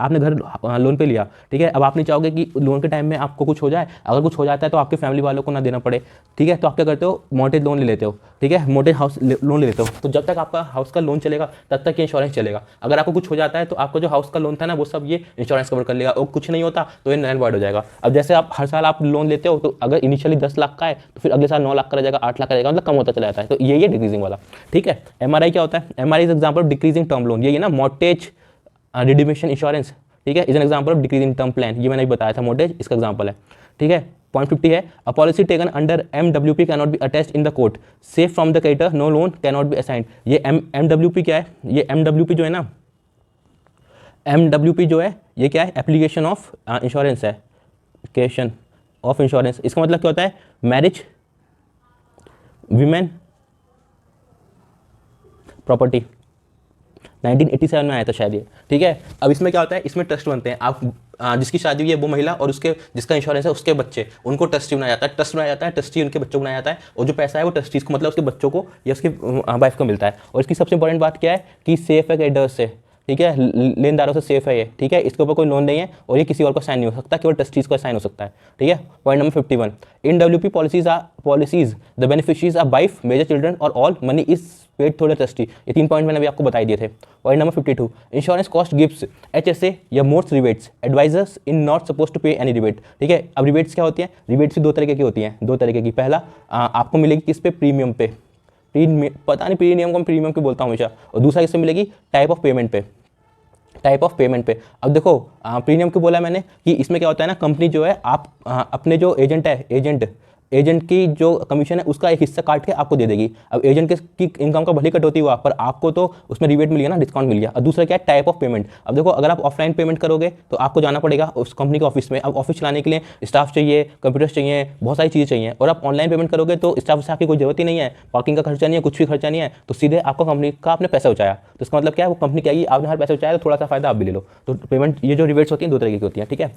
आपने घर लोन पे लिया, ठीक है। अब आप नहीं चाहोगे कि लोन के टाइम में आपको कुछ हो जाए, अगर कुछ हो जाता है तो आपके फैमिली वालों को ना देना पड़े, ठीक है। तो आप क्या करते हो, मॉर्टेज लोन ले लेते हो, ठीक है, मॉर्टेज हाउस लोन ले लेते हो। तो जब तक आपका हाउस का लोन चलेगा तब तक ये इंश्योरेंस चलेगा। अगर आपको कुछ हो जाता है तो आपका जो हाउस का लोन था ना, वो सब ये इंश्योरेंस कवर कर लेगा, और कुछ नहीं होता तो ये नल वॉइड हो जाएगा। अब जैसे आप हर साल आप लोन लेते हो, तो अगर इनिशियली 10 लाख का है तो फिर अगले साल 9 लाख का रह जाएगा, 8 लाख का रहेगा, मतलब कम होता चला जाता है। तो ये डिक्रीजिंग वाला, ठीक है। MRI क्या होता है, MRI is example of decreasing term loan, ये ना मॉर्टेज रिडीमेशन इंश्योरेंस, ठीक है, is an example of decreasing term plan, ये मैंने बताया था, मॉर्टेज इसका एग्जाम्पल है, ठीक है। पॉइंट 50 है, a policy taken under MWP can not be attached in the court, safe from the creditor, no loan can not be assigned. ये MWP क्या है, ये MWP जो है ना, MWP जो है ये क्या है, एप्लीकेशन ऑफ इंश्योरेंस है, एप्लीकेशन ऑफ इंश्योरेंस। इसका मतलब क्या होता है, मैरिज, वीमेन, प्रॉपर्टी, 1987 में आया था शायद ये, ठीक है। अब इसमें क्या होता है, इसमें ट्रस्ट बनते हैं, आप जिसकी शादी हुई है वो महिला और उसके जिसका इंश्योरेंस है उसके बच्चे, उनको ट्रस्टी बनाया जाता है, ट्रस्टी उनके बच्चों को बनाया जाता है, और जो पैसा है वो ट्रस्टीज को, मतलब उसके बच्चों को या उसकी वाइफ को मिलता है। और इसकी सबसे इंपॉर्टेंट बात क्या है कि सेफ है क्रेडिटर्स से, ठीक है, लेनदारों से सेफ है ये, ठीक है। इसके ऊपर कोई लोन नहीं है और ये किसी और को साइन नहीं हो सकता, केवल ट्रस्टीज को साइन हो सकता है, ठीक है। Point number 51, in WP policies the beneficiaries are wife, major children और all money is paid to the trustee. ये 3 पॉइंट मैंने अभी आपको बताई दिए थे। Point number 52, insurance cost gives HSA या most rebates, advisers in not suppose to pay any rebate, ठीक है। अब रिबेट्स क्या होती हैं, रिबेट्स भी 2 तरीके की होती हैं, 2 तरीके की। पहला आपको मिलेगी किस पे, प्रीमियम पे, पता नहीं प्रीमियम को मैं प्रीमियम क्यों बोलता हूँ हमेशा, और दूसरा किससे मिलेगी, टाइप ऑफ पेमेंट पे। अब देखो प्रीमियम क्यों बोला मैंने, कि इसमें क्या होता है ना, कंपनी जो है आप अपने जो एजेंट की जो कमीशन है उसका एक हिस्सा काट के आपको दे देगी। अब एजेंट की इनकम का भले कटौती हुआ, पर आपको तो उसमें रिबेट मिल गया ना, डिस्काउंट मिल गया। और दूसरा क्या है, टाइप ऑफ पेमेंट। अब देखो अगर आप ऑफलाइन पेमेंट करोगे तो आपको जाना पड़ेगा उस कंपनी के ऑफिस में, अब ऑफिस चलाने के लिए स्टाफ चाहिए, कंप्यूटर्स चाहिए, बहुत सारी चीज़ें चाहिए। और आप ऑनलाइन पेमेंट करोगे तो स्टाफ से आपकी कोई जरूरत ही नहीं है, पार्किंग का खर्चा नहीं है, कुछ भी खर्चा नहीं है, तो सीधे आपको कंपनी का आपने पैसा बचाया। तो इसका मतलब क्या है, वो कंपनी कहेगी आपने हर पैसा बचाया तो थोड़ा सा फायदा आप भी ले लो। तो पेमेंट, ये जो रिबेट्स होती हैं 2 तरीके की होती हैं, ठीक है।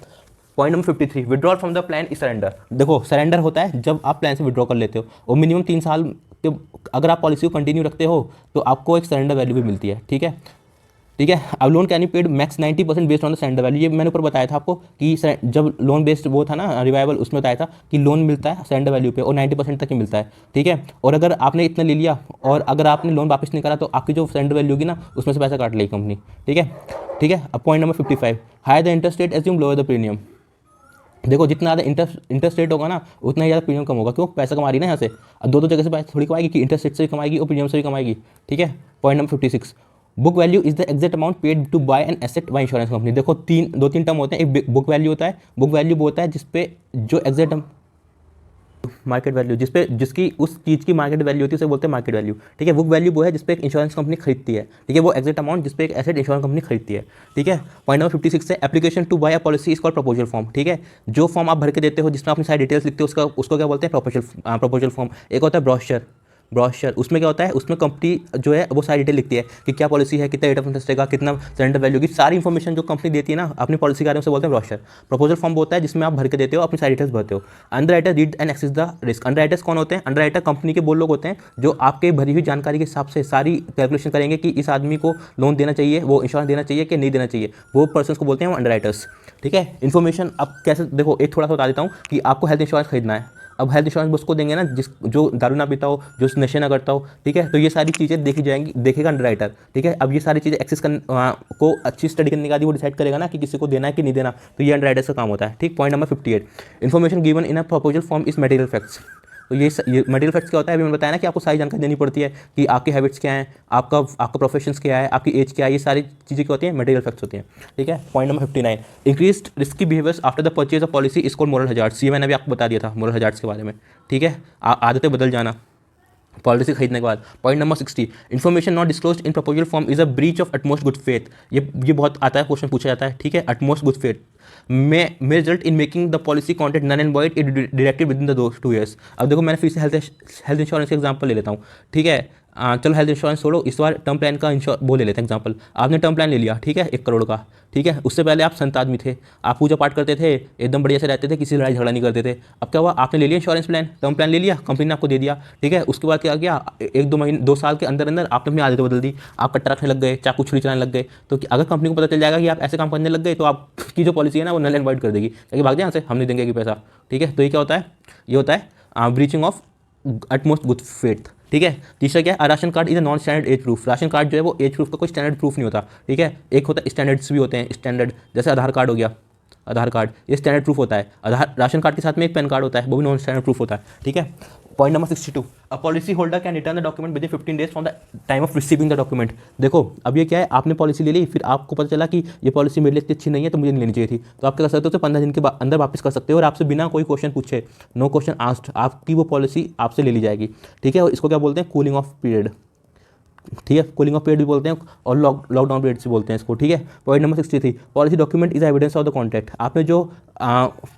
Point number 53, withdrawal from the plan is surrender. देखो सरेंडर होता है जब आप प्लान से विड्रॉ कर लेते हो, और मिनिमम 3 साल के अगर आप पॉलिसी को कंटिन्यू रखते हो तो आपको एक सरेंडर वैल्यू भी मिलती है, ठीक है। अब loan can be paid max 90% based on the surrender value. ये मैंने ऊपर बताया था आपको कि जब लोन बेस्ड वो था ना रिवाइवल, उसमें बताया था कि लोन मिलता है सरेंडर वैल्यू पे और 90% तक ही मिलता है, ठीक है। और अगर आपने इतना ले लिया और अगर आपने लोन वापस नहीं करा तो आपकी जो सरेंडर वैल्यू होगी ना, उसमें से पैसा काट लेगी कंपनी, ठीक है। अब point number 55, high the interest rate assume lower the premium. देखो जितना ज़्यादा इंटरेस्ट रेट होगा ना, उतना ही ज़्यादा प्रीमियम कम होगा, क्यों, पैसा कमा रही ना यहाँ से। अब 2 जगह से पैसा थोड़ी कमाएगी, कि इंटरेस्ट रेट से भी कमाएगी और प्रीमियम से भी कमाएगी, ठीक है। Point number 56, book value is the exact amount paid to buy an asset by insurance company. देखो 2-3 टर्म होते हैं, एक बुक वैल्यू होता है, बुक वैल्यू वो होता है जिसपे जो एग्जैक्ट मार्केट वैल्यू, जिसकी उस चीज़ की मार्केट वैल्यू होती है उसे बोलते हैं मार्केट वैल्यू, ठीक है। बुक वैल्यू वो है जिसपे एक इंश्योरेंस कंपनी खरीदती है, ठीक है, वो एग्जैक्ट अमाउंट जिसपे एक एसेट इंश्योरेंस कंपनी खरीदती है, ठीक है। पॉइंट नंबर 56 है, application to buy a policy is called proposal form, ठीक है। जो फॉर्म आप भर के देते हो जिसमें अपनी सारी डिटेल्स लिखते हो उसको क्या बोलते हैं, प्रपोजल फॉर्म। एक होता है ब्रोशर, उसमें क्या होता है, उसमें कंपनी जो है वो सारी डिटेल लिखती है कि क्या पॉलिसी है, कितना रेट ऑफ इंटरेस्ट रहेगा, कितना सरेंडर वैल्यू की सारी इन्फॉर्मेशन जो कंपनी देती है ना अपनी पॉलिसी के बारे में, उसे बोलते हैं ब्रोशर। प्रपोजल फॉर्म होता है जिसमें आप भर के देते हो, अपनी सारी डिटेल्स भरते हो। Underwriter read and assess the risk. Underwriters कौन होते हैं, अंडरराइटर कंपनी के वो लोग होते हैं जो आपके भरी हुई जानकारी के हिसाब से सारी कैलकुलेशन करेंगे कि इस आदमी को लोन देना चाहिए, वो इंश्योरेंस देना चाहिए कि नहीं देना चाहिए, वो पर्सन को बोलते हैं वो अंडरराइटर्स, ठीक है। इन्फॉर्मेशन अब कैसे, देखो एक थोड़ा सा बता देता हूँ कि आपको हेल्थ इंश्योरेंस खरीदना है। अब हेल्थ इंश्योरेंस उसको देंगे ना जो दारू ना पीता हो, जो नशे ना करता हो, ठीक है। तो ये सारी चीज़ें देखेगा अंडरराइटर, ठीक है। अब ये सारी चीज़ें एक्सेस को अच्छी स्टडी करने के बाद वो डिसाइड करेगा ना कि किसी को देना है कि नहीं देना, तो ये अंडरराइटर्स का काम होता है, ठीक। Point number 58, information given in a proposal form is material facts. तो ये मटेरियल फैक्ट्स क्या होता है, अभी मैंने बताया ना कि आपको सारी जानकारी देनी पड़ती है कि आपकी हैबिट्स क्या हैं, आपका प्रोफेशंस क्या है, आपकी एज क्या है, ये सारी चीज़ें क्या होती हैं, मटेरियल फैक्ट्स होती हैं। ठीक है, point number 59, increased risky behaviours after the purchase of policy is called moral hazards. ये मैंने अभी आपको बता दिया था मोरल हजार्ड्स के बारे में। ठीक है, आदतें बदल जाना पॉलिसी खरीदने के बाद। Point number 60, information not disclosed in proposal form is a breach of utmost good faith. ये बहुत आता है, क्वेश्चन पूछा जाता है। ठीक है, utmost good faith may result in making the policy content null and void it directed within the 2 years। अब देखो मैंने फिर से हेल्थ इंश्योरेंस का एग्जाम्पल ले लेता हूँ। ठीक है, चलो हेल्थ इंश्योरेंस छोड़ो, इस बार टर्म प्लान का वो ले लेते हैं एग्जाम्पल। आपने टर्म प्लान ले लिया, ठीक है, 1 करोड़ का। ठीक है, उससे पहले आप संत आदमी थे, आप पूजा पाठ करते थे, एकदम बढ़िया से रहते थे, किसी लड़ाई झगड़ा नहीं करते थे। अब क्या हुआ, आपने ले लिया इंश्योरेंस प्लान, टर्म प्लान ले लिया, कंपनी ने आपको दे दिया। ठीक है, उसके बाद क्या किया, 1-2 महीने 2 साल के अंदर अंदर आपने अपनी आदतें बदल दी, आप कट्टा रखने लग गए, चाकू छुरी चलाने लग गए। तो अगर कंपनी को पता चल जाएगा कि आप ऐसे काम करने लग गए, तो आपकी जो पॉलिसी है ना वो नल एंड वाइड कर देगी, क्योंकि भाग जाए यहाँ से, हम नहीं देंगे कि पैसा। ठीक है, तो ये क्या होता है, ये होता है breaching of utmost good faith. ठीक है, तीसरा क्या है, ration card is a non standard age proof. Ration card जो है वो एज प्रूफ का कोई स्टैंडर्ड प्रूफ नहीं होता। ठीक है, एक होता है स्टैंडर्ड्स भी होते हैं, स्टैंडर्ड जैसे आधार कार्ड हो गया, आधार कार्ड ये स्टैंडर्ड प्रूफ होता है। आधार राशन कार्ड के साथ में एक पैन कार्ड होता है, वो भी नॉन स्टैंडर्ड प्रूफ होता है। ठीक है, point number 62, a policy holder can return the document with in 15 days from the time of receiving the document. देखो अब ये क्या है, आपने पॉलिसी ले ली, फिर आपको पता चला कि ये पॉलिसी मेरे लिए इतनी अच्छी नहीं है, तो मुझे नहीं लेनी चाहिए थी, तो आप क्या कर सकते हो, तो 15 दिन के अंदर वापस कर सकते हो, और आपसे बिना कोई क्वेश्चन पूछे, नो क्वेश्चन आस्क्ड, आपकी वो पॉलिसी आपसे ले ली जाएगी। ठीक है, और इसको क्या बोलते हैं, कूलिंग ऑफ पीरियड। ठीक है, कूलिंग ऑफ पीरियड भी बोलते हैं, और लॉकडाउन पीरियड से बोलते हैं इसको। ठीक है, point number 63, policy document is evidence of the contract. आपने जो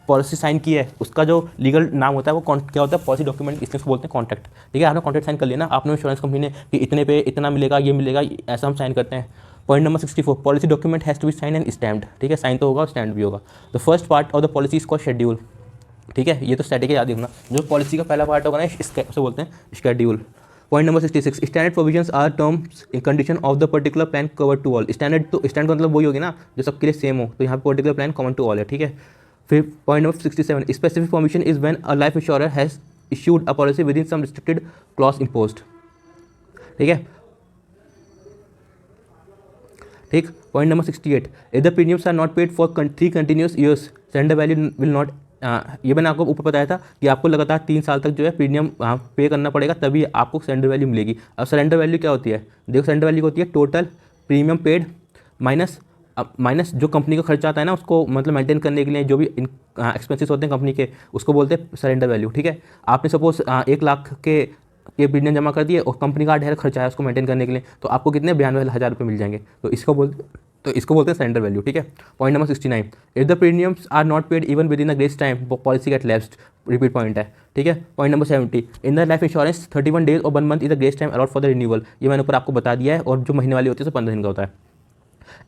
पॉलिसी साइन की है उसका जो लीगल नाम होता है वो क्या होता है, पॉलिसी डॉक्यूमेंट, इसको बोलते हैं कॉन्ट्रैक्ट। ठीक है, आपने कॉन्ट्रैक्ट साइन कर लिया ना, आपने इंश्योरेंस कंपनी ने कि इतने पे इतना मिलेगा, ये मिलेगा, ऐसा हम साइन करते हैं। Point number 64, policy document has to be sign and stamped. ठीक है, साइन तो होगा और स्टैम्प भी होगा। The first part of the policy इसको शेड्यूल। ठीक है, ये तो स्टैटिक याद रखना, जो पॉलिसी का पहला पार्ट होगा ना, इससे बोलते हैं schedule. Point number 66, standard provisions are terms in condition of the particular plan cover to all. Standard तो स्टैंडर्ड मतलब वही होगी ना जो सबके लिए सेम हो, तो यहाँ पर particular plan common to all है। ठीक है, फिर point number 67, specific permission is when a life insurer has issued a policy within some restricted clause imposed. ठीक है, ठीक, point number 68, if the premiums are not paid for 3 continuous years surrender value will not. ये मैंने आपको ऊपर बताया था कि आपको लगातार 3 साल तक जो है प्रीमियम पे करना पड़ेगा, तभी आपको सरेंडर वैल्यू मिलेगी। अब सरेंडर वैल्यू क्या होती है, देखो सरेंडर वैल्यू होती है टोटल प्रीमियम पेड माइनस जो कंपनी का खर्चा आता है ना, उसको मतलब मेंटेन करने के लिए जो भी एक्सपेंसेस होते हैं कंपनी के, उसको बोलते हैं सरेंडर वैल्यू। ठीक है, आपने सपोज 1 लाख के प्रीमियम जमा कर दिए और कंपनी का ढेर खर्चा है उसको मेंटेन करने के लिए, तो आपको कितने 92,000 रुपये मिल जाएंगे, तो इसको बोलते हैं सरेंडर वैल्यू। ठीक है, point number 69, if the premiums are not paid even within a grace time policy get lapsed. Repeat point है। ठीक है, point number 70, in the life insurance 31 days और 1 month is the grace time allot for the renewal. ये मैंने ऊपर आपको बता दिया है, और जो महीने वाली होती है तो 15 दिन का होता है।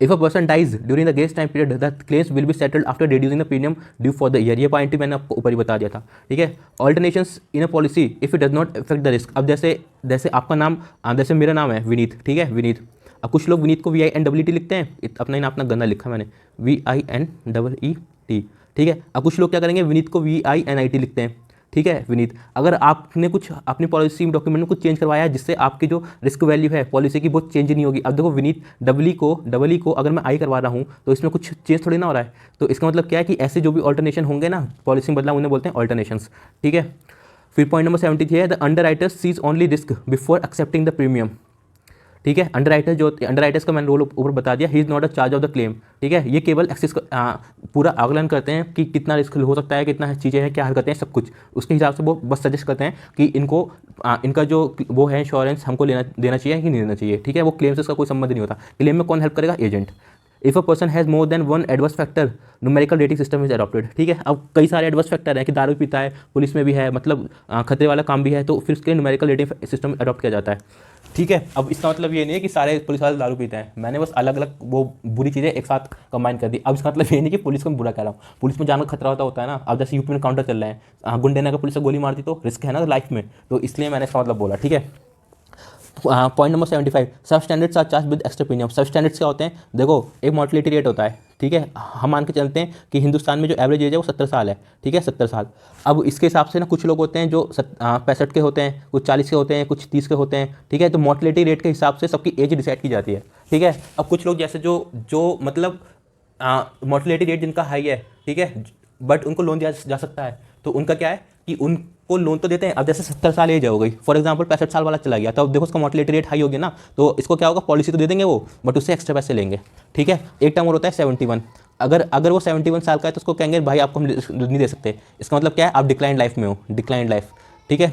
If a person dies during the grace time period, the claims will be settled after reducing the premium due for the year। ये पॉइंट भी मैंने आपको ऊपर ही बता दिया था। ठीक है, alternations in a policy if it does not affect the risk. अब जैसे आपका नाम, जैसे मेरा नाम है विनीत। ठीक है, विनीत। अब कुछ लोग विनीत को VINEET लिखते हैं, अपना गंदा लिखा मैंने, VINEET। ठीक है, अब कुछ लोग क्या करेंगे, विनीत को VINIT लिखते हैं। ठीक है, विनीत, अगर आपने कुछ अपनी पॉलिसी डॉक्यूमेंट में कुछ चेंज करवाया है जिससे आपकी जो रिस्क वैल्यू है पॉलिसी की वो चेंज नहीं होगी। अब देखो विनीत डबल ई को अगर मैं आई करवा रहा हूँ तो इसमें कुछ चेंज थोड़ी ना हो रहा है, तो इसका मतलब क्या है कि ऐसे जो भी ऑल्टरनेशन होंगे ना पॉलिसी में बदलाव, उन्हें बोलते हैं ऑल्टरनेशंस। ठीक है, फिर पॉइंट नंबर 73 है, the underwriter sees only risk before accepting the premium. ठीक है, अंडरराइटर्स का मैंने रोल ऊपर बता दिया, he is not a charge of the claim. ठीक है, ये केवल एक्सेस पूरा आकलन करते हैं कि कितना रिस्क हो सकता है, कितना चीज़ें हैं, क्या हल करते हैं, सब कुछ उसके हिसाब से वो बस सजेस्ट करते हैं कि इनका जो वो है इंश्योरेंस हमको देना चाहिए कि नहीं देना चाहिए। ठीक है, वो क्लेम से इसका कोई संबंध नहीं होता। क्लेम में कौन हेल्प करेगा, agent. If a person has more than 1 adverse factor numerical rating system is adopted. ठीक है, अब कई सारे एडवर्स फैक्टर हैं कि दारू पीता है, पुलिस में भी है, मतलब खतरे वाला काम भी है, तो फिर उसके न्यूमेरिकल रेटिंग सिस्टम अडॉप्ट किया जाता है। ठीक है, अब इसका मतलब ये नहीं है कि सारे पुलिस वाले दारू पीते हैं, मैंने बस अलग अलग वो बुरी चीज़ें एक साथ कंबाइन कर दी। अब इसका मतलब ये नहीं कि पुलिस को मैं बुरा कह रहा हूँ, पुलिस में जान का खतरा होता है ना। अब जैसे यूपी में काउंटर चल रहे हैं, गुंडे ने अगर पुलिस को गोली मार दी तो रिस्क है ना लाइफ में, तो इसलिए मैंने इसका मतलब बोला। ठीक है, point number 75, substandards are charge with extra premium. Substandards क्या होते हैं, देखो एक मॉर्टलिटी रेट होता है। ठीक है, हम मान के चलते हैं कि हिंदुस्तान में जो एवरेज एज है वो 70 साल है। ठीक है, 70 साल। अब इसके हिसाब से ना कुछ लोग होते हैं जो 65 के होते हैं, कुछ 40 के होते हैं, कुछ 30 के होते हैं। ठीक है, तो मॉर्टलिटी रेट के हिसाब से सबकी एज डिसाइड की जाती है। ठीक है, अब कुछ लोग जैसे जो मतलब मॉर्टलिटी रेट जिनका हाई है, ठीक है, बट उनको लोन दिया जा सकता है, तो उनका क्या है कि को लोन तो देते हैं। अब जैसे 70 साल एज हो गई, फॉर एग्जांपल 65 साल वाला चला गया, तो अब देखो उसका मोर्टेलिटी रेट हाई होगी ना, तो इसको क्या होगा, पॉलिसी तो दे देंगे वो, बट उससे एक्स्ट्रा पैसे लेंगे। ठीक है, एक टर्म और होता है 71। अगर वो 71 साल का है तो उसको कहेंगे भाई आपको हम नहीं दे सकते। इसका मतलब क्या है, आप डिक्लाइंड लाइफ में हो, डिक्लाइंड लाइफ। ठीक है,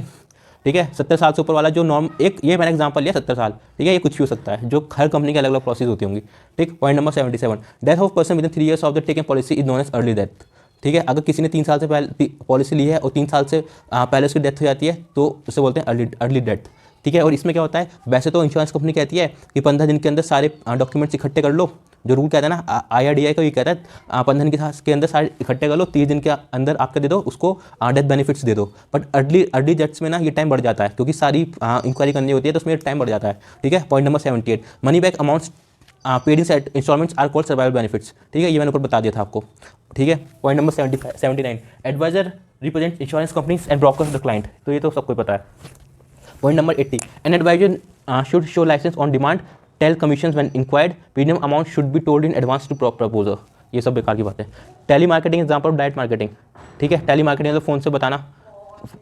ठीक है, 70 साल से ऊपर वाला जो नॉर्म, एक ये मैंने एग्जांपल लिया 70 साल, ठीक है, ये कुछ भी हो सकता है, जो हर कंपनी की अलग अलग प्रोसेस होती होंगी। ठीक, point number 77, death of person within 3 years of the taken policy is known as early death. ठीक है, अगर किसी ने 3 साल से पहले पॉलिसी ली है और 3 साल से पहले उसकी डेथ हो जाती है तो उसे बोलते हैं अर्ली डेथ। ठीक है, और इसमें क्या होता है, वैसे तो इंश्योरेंस कंपनी कहती है कि 15 दिन के अंदर सारे डॉक्यूमेंट्स इकट्ठे कर लो, जो रूल कहता है ना, IRDAI का ये कहता है 15 दिन के अंदर सारे इकट्ठे कर लो, 30 दिन के अंदर आपके दे दो उसको, डेथ बेनिफिट्स दे दो। बट अर्ली डेथ्स में ना ये टाइम बढ़ जाता है, क्योंकि सारी इंक्वायरी करनी होती है, तो उसमें टाइम बढ़ जाता है। ठीक है, point number 78, money back amounts paid in installments are called survival benefits. ठीक है, ये मैंने ऊपर बता दिया था आपको। ठीक है, point number 79, adviser represent insurance companies and brokers the client, तो ये तो सबको पता है। Point number 80, an adviser should show license on demand, tell commissions when inquired, premium amount should be told in advance to proposer. ये सब बेकार की बात है। Telemarketing example of direct marketing. ठीक है, टेली मार्केटिंग तो फोन से बताना।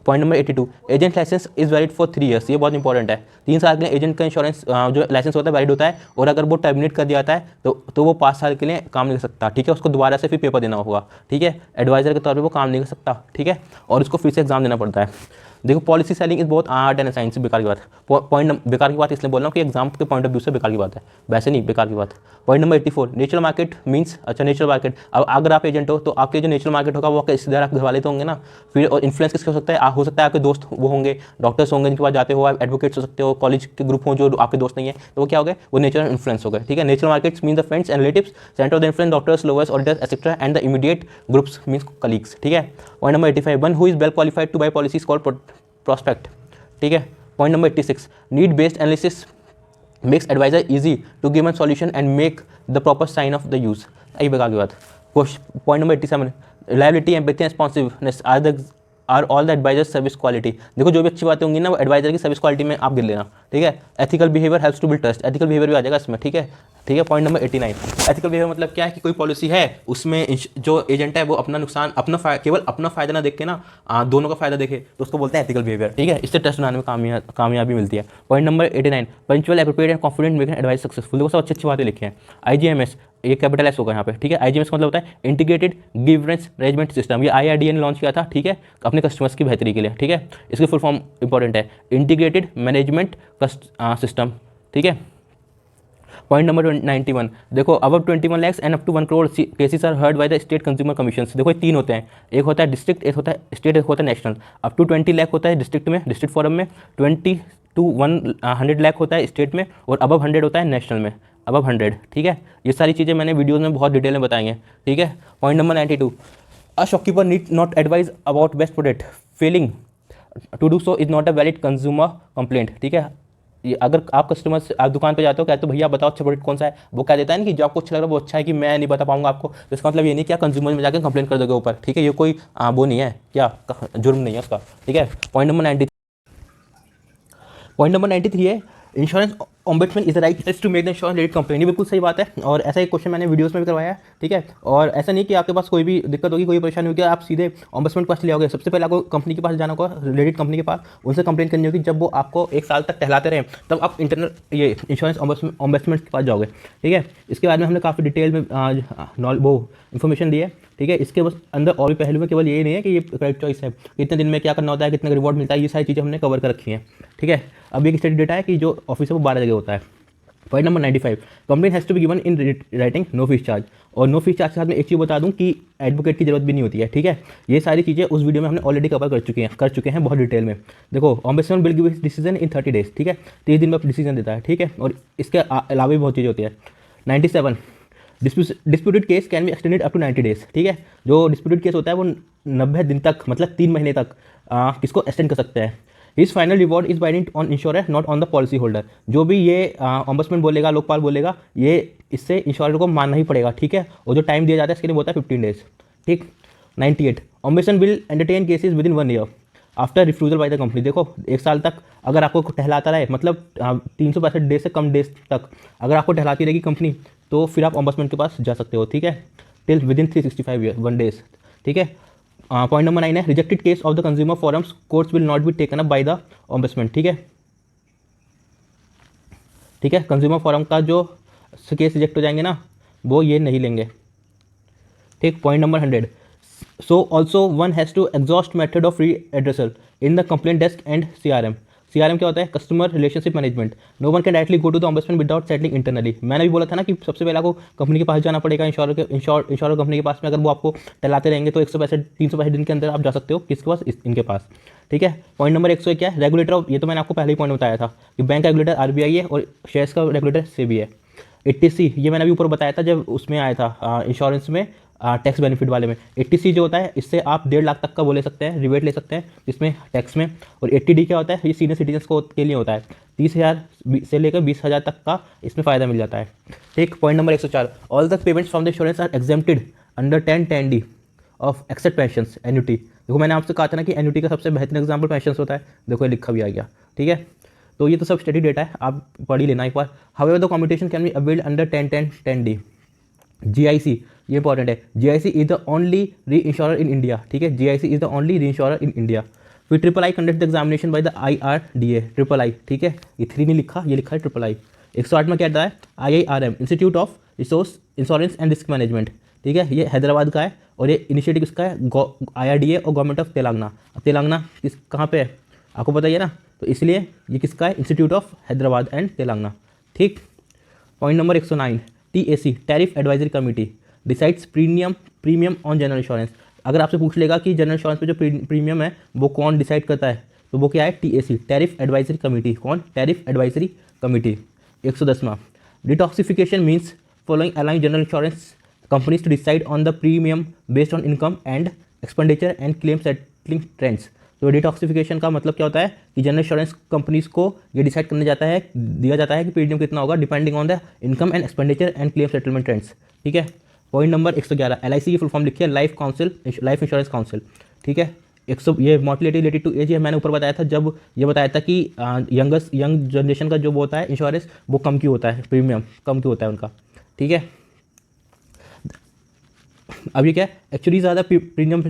Point number 82, agent license is valid for 3 years, ये बहुत इंपॉर्टेंट है। 3 साल के लिए एजेंट का इंश्योरेंस जो लाइसेंस होता है वैलिड होता है, और अगर वो टर्मिनेट कर दिया जाता है तो वो 5 साल के लिए काम नहीं कर सकता। ठीक है, उसको दोबारा से फिर पेपर देना होगा। ठीक है, एडवाइजर के तौर पे वो काम नहीं कर सकता। ठीक है, और उसको फिर से एग्जाम देना पड़ता है। देखो, पॉलिसी सेलिंग इज बहुत आर्ट एंड साइंस, बेकार की बात है। पॉइंट बेकार की बात इसलिए बोल रहा हूँ कि एग्जाम के पॉइंट ऑफ व्यू से बेकार की बात है, वैसे नहीं बेकार की बात। Point number 84, natural market means, अच्छा नेचुरल मार्केट, अब अगर आप एजेंट हो तो आपके जो नेचुरल मार्केट होगा वो आपके रिश्तेदार, आपके घर वाले तो होंगे ना, फिर और इन्फ्लुएंस किसके हो सकता है, हो सकता है आपके दोस्त वो होंगे, डॉक्टर्स होंगे जिनके पास जाते हो, आप एडवोकेट्स हो सकते हो, कॉलेज के ग्रुप हो जो आपके दोस्त नहीं है, तो वो क्या हो गए, वो नेचुरल इन्फ्लुएंस हो गए। ठीक है, natural markets mean the friends and relatives, center of the influence, doctors, lawyers, auditors etcetera, and the immediate groups means colleagues. ठीक है, point number 85, one who is well qualified to buy policies called prospect। ठीक है, point number 86, need based analysis makes adviser easy to give an solution and make the proper sign of the use. यही बेकार की बात। Point number 87, reliability, empathy, responsiveness are all the adviser service quality. देखो, जो भी अच्छी बातें होंगी ना वो एडवाइजर की सर्विस क्वालिटी में आप गिन लेना। ठीक है, ethical behaviour helps to build trust, ethical behaviour भी आ जाएगा इसमें। ठीक है, ठीक है, पॉइंट नंबर 89, एथिकल बिहेवियर मतलब क्या है कि कोई पॉलिसी है उसमें जो एजेंट है वो अपना नुकसान केवल अपना फायदा ना देख के ना दोनों का फायदा देखे, तो उसको बोलते हैं एथिकल बिहेवियर। ठीक है, इससे ट्रस्ट बनाने में कामयाबी मिलती है। Point number 89, punctual, appropriate and confident make advice successful. देखो, सब अच्छी अच्छी बातें लिखी हैं। IGMS, ये कैपिटल एस होगा यहाँ पे। ठीक है, IGMS का मतलब होता है इंटीग्रेटेड गिवरेंस मैनेजमेंट सिस्टम, ये IRDAI ने लॉन्च किया था। ठीक है, अपने कस्टमर्स की बेहतरी के लिए। ठीक है, इसकी फुल फॉर्म इंपॉर्टेंट है, इंटीग्रेटेड मैनेजमेंट सिस्टम। ठीक है, पॉइंट नंबर 91, देखो, above 21 lakhs and up to 1 crore cases are heard by the state consumer commission. देखो, ये 3 होते हैं, एक होता है डिस्ट्रिक्ट, एक होता है स्टेट, एक होता है नेशनल। अप टू 20 लाख होता है डिस्ट्रिक्ट में, डिस्ट्रिक्ट फोरम में, 20 to 100 लाख होता है स्टेट में, और अबव 100 होता है नेशनल में, अबव 100। ठीक है, ये सारी चीज़ें मैंने वीडियोज़ में बहुत डिटेल में बताई हैं। ठीक है, point number 92, a shopkeeper need not advise about best product, failing to do so is not a valid consumer complaint. ठीक है, ये अगर आप कस्टमर से आप दुकान पे जाते हो, कहते हो भैया बताओ अच्छा प्रोडक्ट कौन सा है, वो कह देता है ना कि जो आपको अच्छा लग रहा है वो अच्छा है, कि मैं नहीं बता पाऊंगा आपको, तो इसका मतलब ये नहीं कि आप कंज्यूमर में जाकर कंप्लेंट कर दोगे ऊपर। ठीक है, ये कोई वो नहीं है, क्या जुर्म नहीं है उसका। ठीक है, पॉइंट नंबर 93 है, insurance ombudsman is the right to make the insurance related complain. ये बिल्कुल सही बात है, और ऐसा एक क्वेश्चन मैंने वीडियोस में भी करवाया है। ठीक है, और ऐसा नहीं कि आपके पास कोई भी दिक्कत होगी, कोई परेशानी होगी, आप सीधे ओम्बुड्समैन के पास चले जाओगे। सबसे पहले आपको कंपनी के पास जाना होगा, रिलेटेड कंपनी के पास, उनसे कंप्लेन करनी होगी। जब वो आपको 1 साल तक टहलाते रहे तब आप इंटरनल ये इंश्योरेंस ओम्बुड्समैन के पास जाओगे। ठीक है, इसके बाद में हमने काफ़ी डिटेल में वो इन्फॉर्मेशन दी है। ठीक है, इसके बस अंदर और भी पहलू में केवल ये नहीं है कि ये करेक्ट चॉइस है, कितने दिन में क्या करना होता है, कितना रिवॉर्ड मिलता है, ये सारी चीज़ें हमने कवर कर रखी हैं। ठीक है, अब एक स्टडी डेटा है कि जो ऑफिस है वो 12 जगह होता है। Point number 95, complain has to be given in writing, no fees charge. और नो फीस चार्ज के साथ में एक चीज़ बता दूं कि एडवोकेट की जरूरत भी नहीं होती है। ठीक है, ये सारी चीज़ें उस वीडियो में हमने ऑलरेडी कवर कर चुके हैं बहुत डिटेल में। देखो, ombudsman will give his decision in 30 days। ठीक है, 30 दिन में डिसीजन देता है। ठीक है, और इसके अलावा भी बहुत चीज़ें होती है। 97, disputed case can be extended up to 90 days। ठीक है, जो डिस्प्यूटेड केस होता है वो 90 दिन तक, मतलब 3 महीने तक किसको एक्सटेंड कर सकते हैं। His final reward is binding on insurer not on the policy holder. जो भी ये ओम्बुड्समैन बोलेगा, लोकपाल बोलेगा, ये इससे इंश्योरर को मानना ही पड़ेगा। ठीक है, और जो टाइम दिया जाता है इसके लिए होता है 15 days। ठीक, 98, ombudsman will entertain cases with in 1 year after refusal bye the company. देखो, 1 साल तक अगर आपको टहलाता रहे, मतलब 365 डेज से कम डेज तक अगर आपको टहलाती रहेगी कंपनी, तो फिर आप ओम्बुड्समैन के पास जा सकते हो। ठीक है, टिल विद इन 365 1 days। ठीक है, पॉइंट नंबर 9 है rejected case of the consumer forums courts will not be taken up by the ombudsman. ठीक है, ठीक है, कंज्यूमर फोरम का जो केस रिजेक्ट हो जाएंगे ना, वो ये नहीं लेंगे। ठीक, point number 100, so also one has to exhaust method of redressal in the complaint desk and CRM। CRM क्या होता है? Customer relationship management. No one can directly go to the ombudsman without settling internally. मैंने भी बोला था ना कि सबसे पहले आपको कंपनी के पास जाना पड़ेगा, इंश्योर कंपनी के पास में। अगर वो आपको टलाते रहेंगे तो 365 दिन के अंदर आप जा सकते हो किसके पास? इनके पास। ठीक है, पॉइंट नंबर 101 क्या है? रेगुलेटर ऑफ, ये तो मैंने आपको पहले ही पॉइंट बताया था कि बैंक रेगुलेटर RBI है और शेयर्स का रेगुलेटर SEBI है। 80C ये मैंने अभी ऊपर बताया था जब उसमें आया था इंश्योरेंस में, टैक्स बेनिफिट वाले में। 80C जो होता है इससे आप 1.5 लाख तक का वो ले सकते हैं, रिबेट ले सकते हैं इसमें टैक्स में। और 80D क्या होता है? ये सीनियर सिटीजन्स को के लिए होता है, 30,000 से लेकर 20,000 तक का इसमें फ़ायदा मिल जाता है। ठीक, point number 104, all the payments from the insurance are exempted under 10(10)D of except pension annuity. देखो मैंने आपसे कहा था ना कि एन्युटी का सबसे बेहतरीन एग्जाम्पल पेंशन होता है, देखो ये लिखा भी आ गया। ठीक है, तो ये तो सब स्टडी डेटा है, आप पढ़ ही लेना एक बार। However the commutation can be availed under 10(10)(10)D। GIC ये इंपॉर्टेंट है, GIC is the only reinsurer in India. ठीक है, GIC is the only reinsurer in India. फिर III conduct the examination by the IRDA। III, ठीक है, ये 3 नहीं लिखा, ये लिखा है III। 108 में क्या आता है? IIRM institute of resource insurance and risk management. ठीक है, ये हैदराबाद का है और ये इनिशिएटिव किसका है? IRDA और गवर्नमेंट ऑफ तेलंगाना। अब तेलंगाना किस कहाँ पे है आपको पता ही है ना, तो इसलिए ये किसका है? Institute of Hyderabad and Telangana. ठीक, point number 109, TAC tariff advisory committee decides premium on general insurance. अगर आपसे पूछ लेगा कि जनरल इंश्योरेंस पे जो प्रीमियम है वो कौन डिसाइड करता है, तो वो क्या है? TAC tariff advisory committee. कौन? Tariff advisory committee. 110वां, detoxification means following allowing general insurance companies to decide on the premium based on income and expenditure and claim settling trends. तो डिटॉक्सिफिकेशन का मतलब क्या होता है कि जनरल इंश्योरेंस कंपनीज को ये डिसाइड करने जाता है, दिया जाता है कि प्रीमियम कितना होगा depending on the income and expenditure and claim settlement trends. ठीक है, पॉइंट नंबर 111, LIC की फुल फॉर्म लिखिए लाइफ इंश्योरेंस काउंसिल। ठीक है, 100 ये मोर्टेलिटी रिलेटेड टू एज, ये मैंने ऊपर बताया था जब ये बताया था कि यंग जनरेशन का जो होता है इंश्योरेंस वो कम क्यों होता है, प्रीमियम कम क्यों होता है उनका। ठीक है, अब ये क्या है? एक्चुअली ज़्यादा premium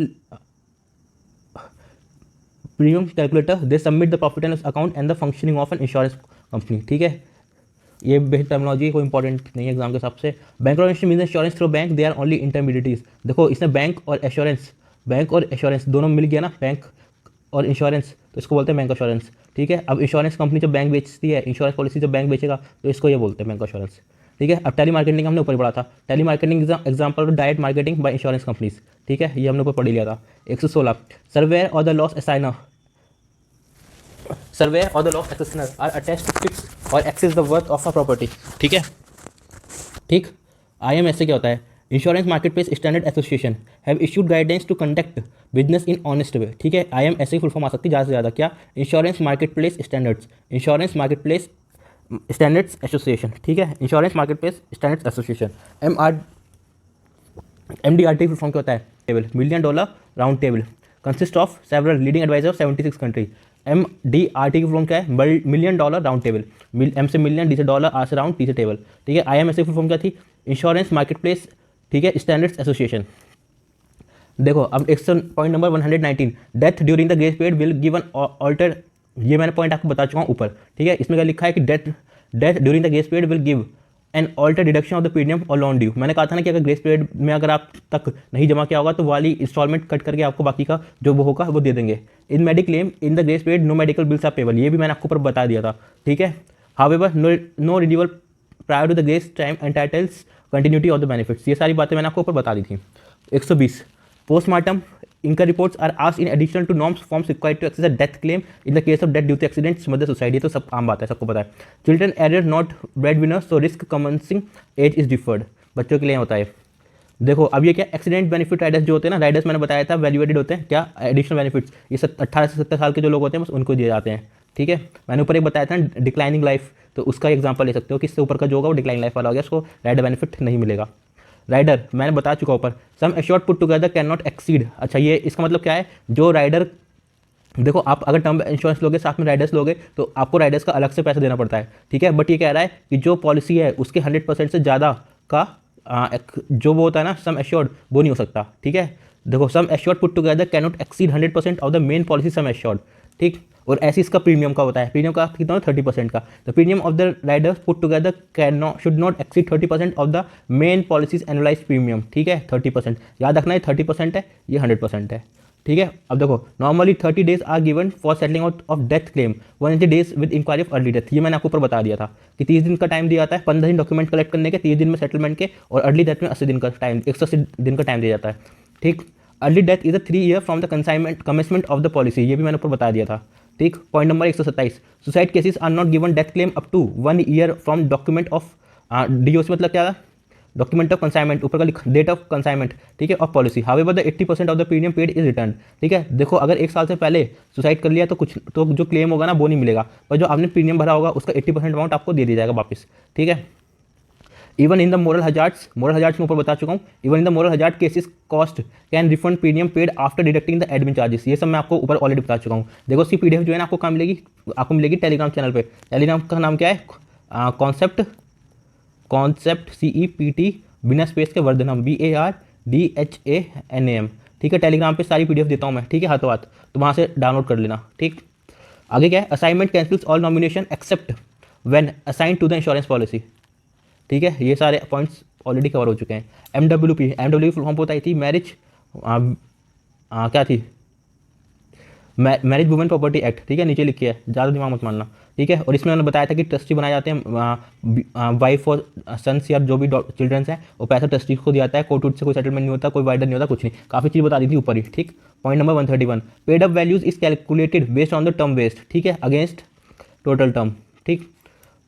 calculator they submit the profit and loss account and the functioning of an insurance company. ठीक है, ये बेहतर टर्मिनोलॉजी कोई इंपॉर्टेंट नहीं है एग्जाम के हिसाब से। बैंक और insurance through bank they are only intermediaries. देखो इसमें बैंक और एश्योरेंस दोनों मिल गया ना, बैंक और इंश्योरेंस, तो इसको बोलते हैं बैंक इंश्योरेंस। ठीक है, अब इंश्योरेंस कंपनी जब बैंक बेचती है, इंश्योरेंस पॉलिसी जब बैंक बेचेगा तो इसको ये बोलते हैं बैंक इंश्योरेंस। ठीक है, अब टेली मार्केटिंग हमने ऊपर ही पढ़ा था, telemarketing example direct marketing by insurance companies. ठीक है, ये हमने ऊपर पढ़ लिया था। 116, सर्वेयर और the loss assigner are attest to fix और assess the worth of a property. ठीक है, ठीक, IMSA क्या होता है? Insurance market place standard association have issued guidance to conduct business in honest way. ठीक है, IMSA की फुल फॉर्म आ सकती है ज़्यादा से ज़्यादा क्या? Insurance market place standards association. ठीक है, insurance market place standards association. MDRT full form क्या होता है? Table $1 million round table consist of several leading advisor 76 country. MDRT की फुल फॉर्म क्या है? $1 million राउंड टेबल। M से मिलियन, D से डॉलर, R से राउंड, T से टेबल। ठीक है, IMSA की फुल फॉर्म क्या थी? इंश्योरेंस मार्केट प्लेस, ठीक है, स्टैंडर्ड्स एसोसिएशन। देखो अब point number 119, death during the grace period will given alter. ये मैंने पॉइंट आपको बता चुका हूँ ऊपर। ठीक है, इसमें क्या लिखा है कि death during the grace period will give an alter deduction of the premium और लोन ड्यू। मैंने कहा था ना कि अगर ग्रेस पीरियड में अगर आप तक नहीं जमा किया होगा तो वाली इंस्टॉलमेंट कट करके आपको बाकी का जो वो होगा वो दे देंगे। In mediclaim in the grace period no medical bills are payable, ये भी मैंने आपको ऊपर बता दिया था। ठीक है, however no renewal prior to the grace time entitles continuity of the benefits, ये सारी बातें मैंने आपको ऊपर बता दी थी। 120, postmortem income reports are asked in additional to norms forms required to access a death claim in the case of death due to accidents mother suicide. ये तो सब आम बात है, सबको पता है। Children arrear not bread winners so risk commencing age is deferred, बच्चों के लिए होता है। देखो अब ये क्या? एक्सीडेंट बेनिफिट राइडर्स जो होते हैं ना, राइडर्स मैंने बताया था वैल्यूएटेड होते हैं क्या? एडिशनल बेनिफिट्स, ये 18 से 70 साल के जो लोग होते हैं बस उनको दिए जाते हैं। ठीक है, मैंने ऊपर एक बताया था डिक्लाइनिंग लाइफ, तो उसका एग्जाम्पल ले सकते हो कि इससे ऊपर का जो होगा वो डिक्लाइनिंग लाइफ वाला हो गया, उसको राइडर बेनिफिट नहीं मिलेगा। राइडर मैंने बता चुका ऊपर, sum assured put together can not exceed. अच्छा, ये इसका मतलब क्या है? जो राइडर, देखो आप अगर टर्म इंश्योरेंस लोगे साथ में राइडर्स लोगे तो आपको राइडर्स का अलग से पैसा देना पड़ता है। ठीक है, बट ये कह रहा है कि जो पॉलिसी है उसके 100% से ज़्यादा का जो वो होता है ना सम एश्योर्ड, वो नहीं हो सकता। ठीक है, देखो sum assured put together can not exceed 100% of the main policy sum assured, ठीक। और ऐसे इसका प्रीमियम का होता है, प्रीमियम का कितना 30% का। The premium of the Riders put together can not should not exceed 30% of the main policies annualise premium, ठीक है। 30% याद रखना है, 30% है, ये 100% है, ठीक है। अब देखो normally 30 days are given for settling out of death claim, 180 days with inquiry of early death. ये मैंने आपको ऊपर बता दिया था कि 30 दिन का टाइम दिया जाता है, 15 दिन डॉक्यूमेंट कलेक्ट करने के, 30 दिन में सेटलमेंट के, और अर्ली डेथ में 80 दिन का टाइम, 180 दिन का टाइम दिया जाता है, ठीक। Early death is a 3 year from the consignment commencement of the policy, ये भी मैंने ऊपर बता दिया था, ठीक। Point number 127, suicide cases are not given death claim up to 1 year from document of DOC, मतलब क्या था, डॉक्यूमेंट ऑफ कंसाइनमेंट, ऊपर का डेट ऑफ कंसाइनमेंट, ठीक है, of policy. However the 80% of the premium paid is return, ठीक है। देखो अगर 1 साल से पहले सुसाइड कर लिया तो जो क्लेम होगा ना वो नहीं मिलेगा, पर जो आपने प्रीमियम भरा होगा उसका 80% अमाउंट आपको दे दिया जाएगा वापस, ठीक है। Even in the moral hazards में ऊपर बता चुका हूँ, even in the moral hazard cases cost can refund premium paid after deducting the admin charges, ये सब मैं आपको ऊपर ऑलरेडी बता चुका हूँ। देखो उसकी पीडीएफ जो है ना आपको कहाँ मिलेगी, आपको मिलेगी टेलीग्राम चैनल पे। टेलीग्राम का नाम क्या है, कॉन्सेप्ट CEPT बिना स्पेस के वर्धनम, BARDHANAM, ठीक है। टेलीग्राम पे सारी पीडीएफ देता हूँ मैं, ठीक है, हाथों हाथ, तो वहाँ से डाउनलोड कर लेना, ठीक। आगे क्या है, assignment cancels all nomination except when assign to the insurance policy, ठीक है। ये सारे पॉइंट्स ऑलरेडी कवर हो चुके हैं। MWP फुल फॉर्म होता थी मैरिज क्या थी, मैरिज वुमेन प्रॉपर्टी एक्ट, ठीक है, नीचे लिखी है, ज़्यादा दिमाग मत मानना, ठीक है। और इसमें मैंने बताया था कि ट्रस्टी बनाए जाते हैं वाइफ और सन्स या जो भी चिल्ड्रंस हैं, वो पैसा ट्रस्टी को दिया जाता है, कोर्ट से कोई सेटलमेंट नहीं होता, कोई वाइडर नहीं होता, कुछ नहीं, काफ़ी चीज़ बता दी थी ऊपर ही, ठीक। Point number 131, paid up values is calculated based on the term vest, ठीक है, अगेंस्ट टोटल टर्म, ठीक।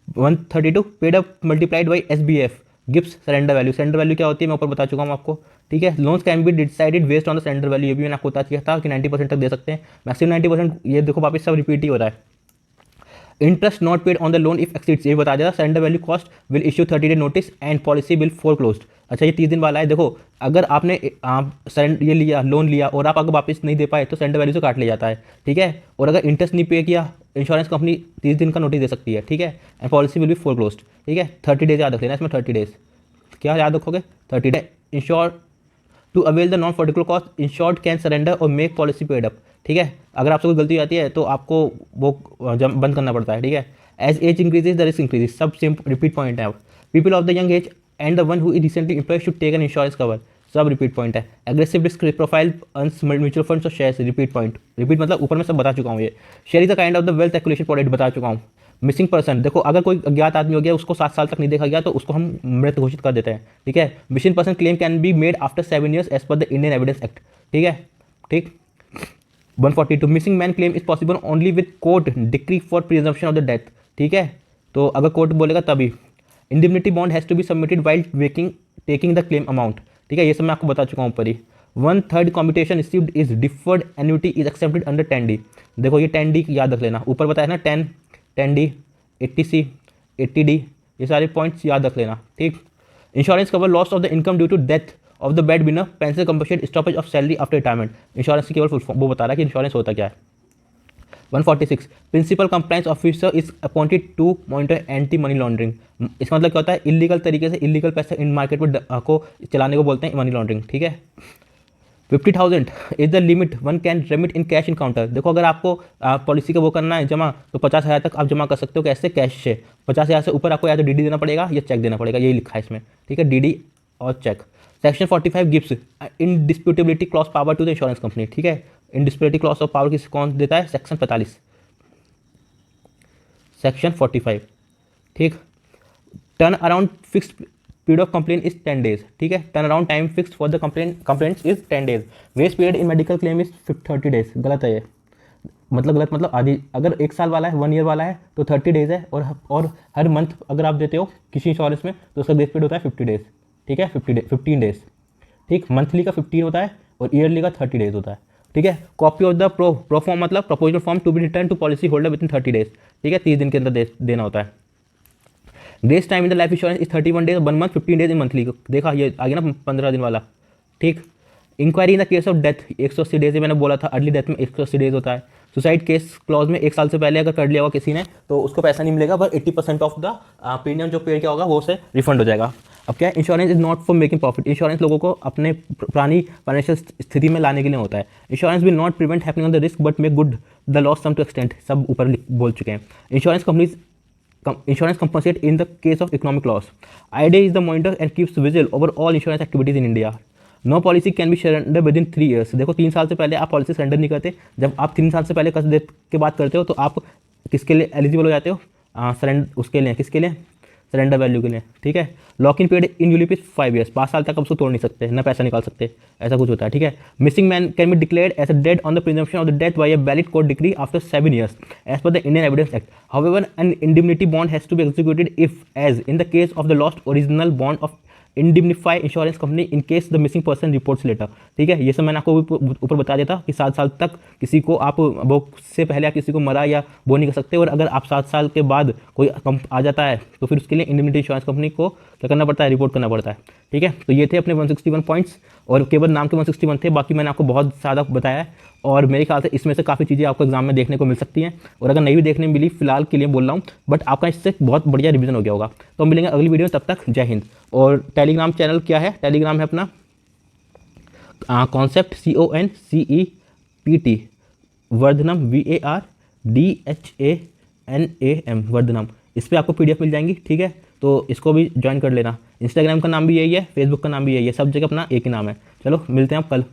132, paid up multiplied by SBF gives surrender value, surrender value क्या होती है मैं ऊपर बता चुका हूँ आपको, ठीक है। Loans can be decided based on the surrender value, ये भी मैंने आपको बता दिया था कि 90% तक दे सकते हैं, मैक्सिमम 90%, ये देखो वापस सब रिपीट ही हो रहा है। Interest not paid on the loan if exceeds, ये बता दिया, surrender value cost will issue 30 day notice and policy will foreclosed. अच्छा ये 30 दिन वाला है, देखो अगर आपने ये लिया लोन लिया और आप अगर वापस नहीं दे पाए तो सरेंडर वैल्यू से काट लिया जाता है, ठीक है। और अगर इंटरेस्ट नहीं पे किया, इंश्योरेंस कंपनी 30 दिन का नोटिस दे सकती है, ठीक है, एंड पॉलिसी विल बी फोरक्लोज्ड, ठीक है। 30 डेज याद रख लेना इसमें, 30 डेज क्या याद रखोगे, 30 day. Insure to avail the non particular cost insured can surrender और मेक पॉलिसी पेड अप, ठीक है। अगर आपसे कोई गलती आती है तो आपको वो बंद करना पड़ता है, ठीक है। Age age increases the risk increases, सब सेम रिपीट पॉइंट है। People of the young age and the one who is recently employed should take an insurance cover, सब रिपीट पॉइंट है। Aggressive risk profile earns mutual funds और शेयर्स, रिपीट पॉइंट, रिपीट मतलब ऊपर में सब बता चुका हूँ। ये share is the kind of the wealth accumulation product, बता चुका हूँ। मिसिंग पर्सन, देखो अगर कोई अज्ञात आदमी हो गया, उसको 7 साल तक नहीं देखा गया तो उसको हम मृत घोषित कर देते हैं, ठीक है। Missing person claim can be made after 7 years as per the Indian evidence act, ठीक है, ठीक। 142, missing man claim is possible only with court decree for presumption of the death, ठीक है, तो अगर कोर्ट बोलेगा तभी। Indemnity bond has to be submitted while taking the claim amount, ठीक है, ये सब मैं आपको बता चुका हूँ ऊपर ही। 1/3 competition received is deferred annuity is accepted under 10D, देखो ये 10D याद रख लेना, ऊपर बताया ना 10D 80C 80D, ये सारे पॉइंट्स याद रख लेना, ठीक। Insurance cover loss of the income due to death of the bed winner, pension compensate stoppage of salary after retirement, insurance की केवल फुल फॉर्म वो बता रहा है कि इंश्योरेंस होता क्या है। 146, principal compliance officer is appointed to monitor anti money laundering, इसका मतलब क्या होता है, इलीगल तरीके से इलीगल पैसा इन मार्केट में को चलाने को बोलते हैं मनी लॉन्ड्रिंग, ठीक है। 50,000 is the limit one can remit in cash in counter, देखो अगर आपको पॉलिसी का वो करना है जमा तो 50,000 तक आप जमा कर सकते हो, कैसे, कैश से। 50,000 से ऊपर आपको या तो DD देना पड़ेगा या चेक देना पड़ेगा, यही लिखा है इसमें, ठीक है, DD और cheque. Section 45 gives indisputability clause power to the insurance company, ठीक है। इंडिस्प्यूटेबिलिटी क्लॉज ऑफ पावर किस कौन देता है, सेक्शन 45 सेक्शन 45, ठीक। Turn around fix period of complain is 10 days, ठीक है। Turn around time fix for the complaints is 10 days। Vest period in medical claim is 30 days, गलत है ये, गलत मतलब आधी, अगर 1 साल वाला है 1 year वाला है तो 30 days है, और हर मंथ अगर आप देते हो किसी इंश्योरेंस में तो उसका वेस्ट पीरियड होता है 50 days, ठीक है, 15 days, ठीक। मंथली का 15 होता है और ईयरली का 30 days होता है, ठीक है। Copy of the pro form मतलब proposal form to be return to policy holder within 30 days, ठीक है, 30 दिन के अंदर देना होता है। Grace time in the life insurance is 31 days, 1 month 15 days in monthly, देखा ये आ गया ना 15 दिन वाला, ठीक। Inquiry in the case of death 180 days, मैंने बोला था, अर्ली डेथ में 180 days होता है। सुसाइड केस क्लॉज में 1 साल से पहले अगर कर लिया होगा किसी ने तो उसको पैसा नहीं मिलेगा, पर 80% ऑफ द प्रीमियम जो पे किया होगा वो से रिफंड हो जाएगा। अब क्या है, insurance is not for making profit. Insurance लोगों को अपने पुरानी फाइनेंशियल स्थिति में लाने के लिए होता है। Insurance will not prevent happening on the risk but make good the loss some to extent, सब ऊपर बोल चुके हैं। Insurance companies insurance compensate in the case of economic loss. IDA is the monitor and keeps vigil over all insurance activities in India. No policy can be surrendered within 3 years. देखो 3 साल से पहले आप पॉलिसी सरेंडर नहीं करते। जब आप 3 साल से पहले कसरत डेट के बाद करते हो तो आप किसके लिए एलिजिबल हो जाते हो? सरेंडर उसके लिए, किसके लिए? सरेंडर वैल्यू के लिए, ठीक है। Lock in period in ULIP is 5 years, 5 साल तक आप उसको तोड़ नहीं सकते, ना पैसा निकाल सकते, ऐसा कुछ होता है, ठीक है। Missing man can be declared as a dead on the presumption of the death by a valid court degree after 7 years as per the Indian evidence act. However an indemnity bond has to be executed if as in the case of the lost original bond of indemnify insurance company in case the missing person reports letter, ठीक है। ये सब मैंने आपको ऊपर बता दिया था कि 7 साल तक किसी को आप वो से पहले आप किसी को मरा या वो नहीं कर सकते, और अगर आप 7 साल के बाद कोई आ जाता है तो फिर उसके लिए इंडिमनिटी इंश्योरेंस कंपनी को क्या करना पड़ता है? रिपोर्ट करना पड़ता है, ठीक है। तो ये थे अपने 161 पॉइंट्स, और केवल नाम के 161 थे, बाकी मैंने आपको बहुत ज़्यादा बताया है, और मेरे ख्याल से इसमें से काफ़ी चीज़ें आपको एग्जाम में देखने को मिल सकती हैं, और अगर नहीं भी देखने मिली फिलहाल के लिए बोल रहा हूँ, बट आपका इससे बहुत बढ़िया रिवीजन हो गया होगा। तो हम मिलेंगे अगली वीडियो, तब तक जय हिंद। और टेलीग्राम चैनल क्या है? टेलीग्राम है अपना कॉन्सेप्ट CONCEPT वर्धनम VARDHANAM वर्धनम। इस पर आपको PDF मिल जाएंगी, ठीक है। तो इसको भी ज्वाइन कर लेना। इंस्टाग्राम का नाम भी यही है, फेसबुक का नाम भी यही है, सब जगह अपना एक ही नाम है। चलो मिलते हैं आप कल।